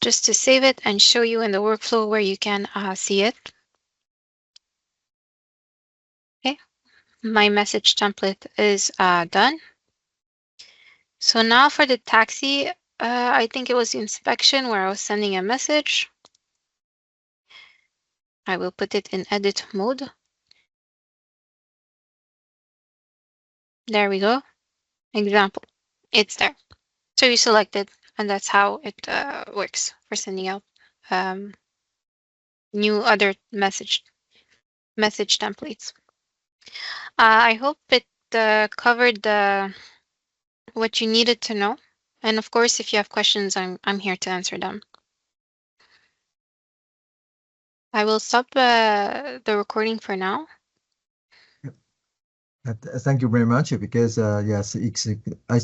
just to save it and show you in the workflow where you can see it. Okay, my message template is done. So now for the taxi, I think it was the inspection where I was sending a message. I will put it in edit mode. There we go. Example. It's there. So you select it, and that's how it works for sending out new other message templates. I hope it covered what you needed to know. And of course, if you have questions, I'm here to answer them. I will stop the recording for now. Thank you very much because yes, I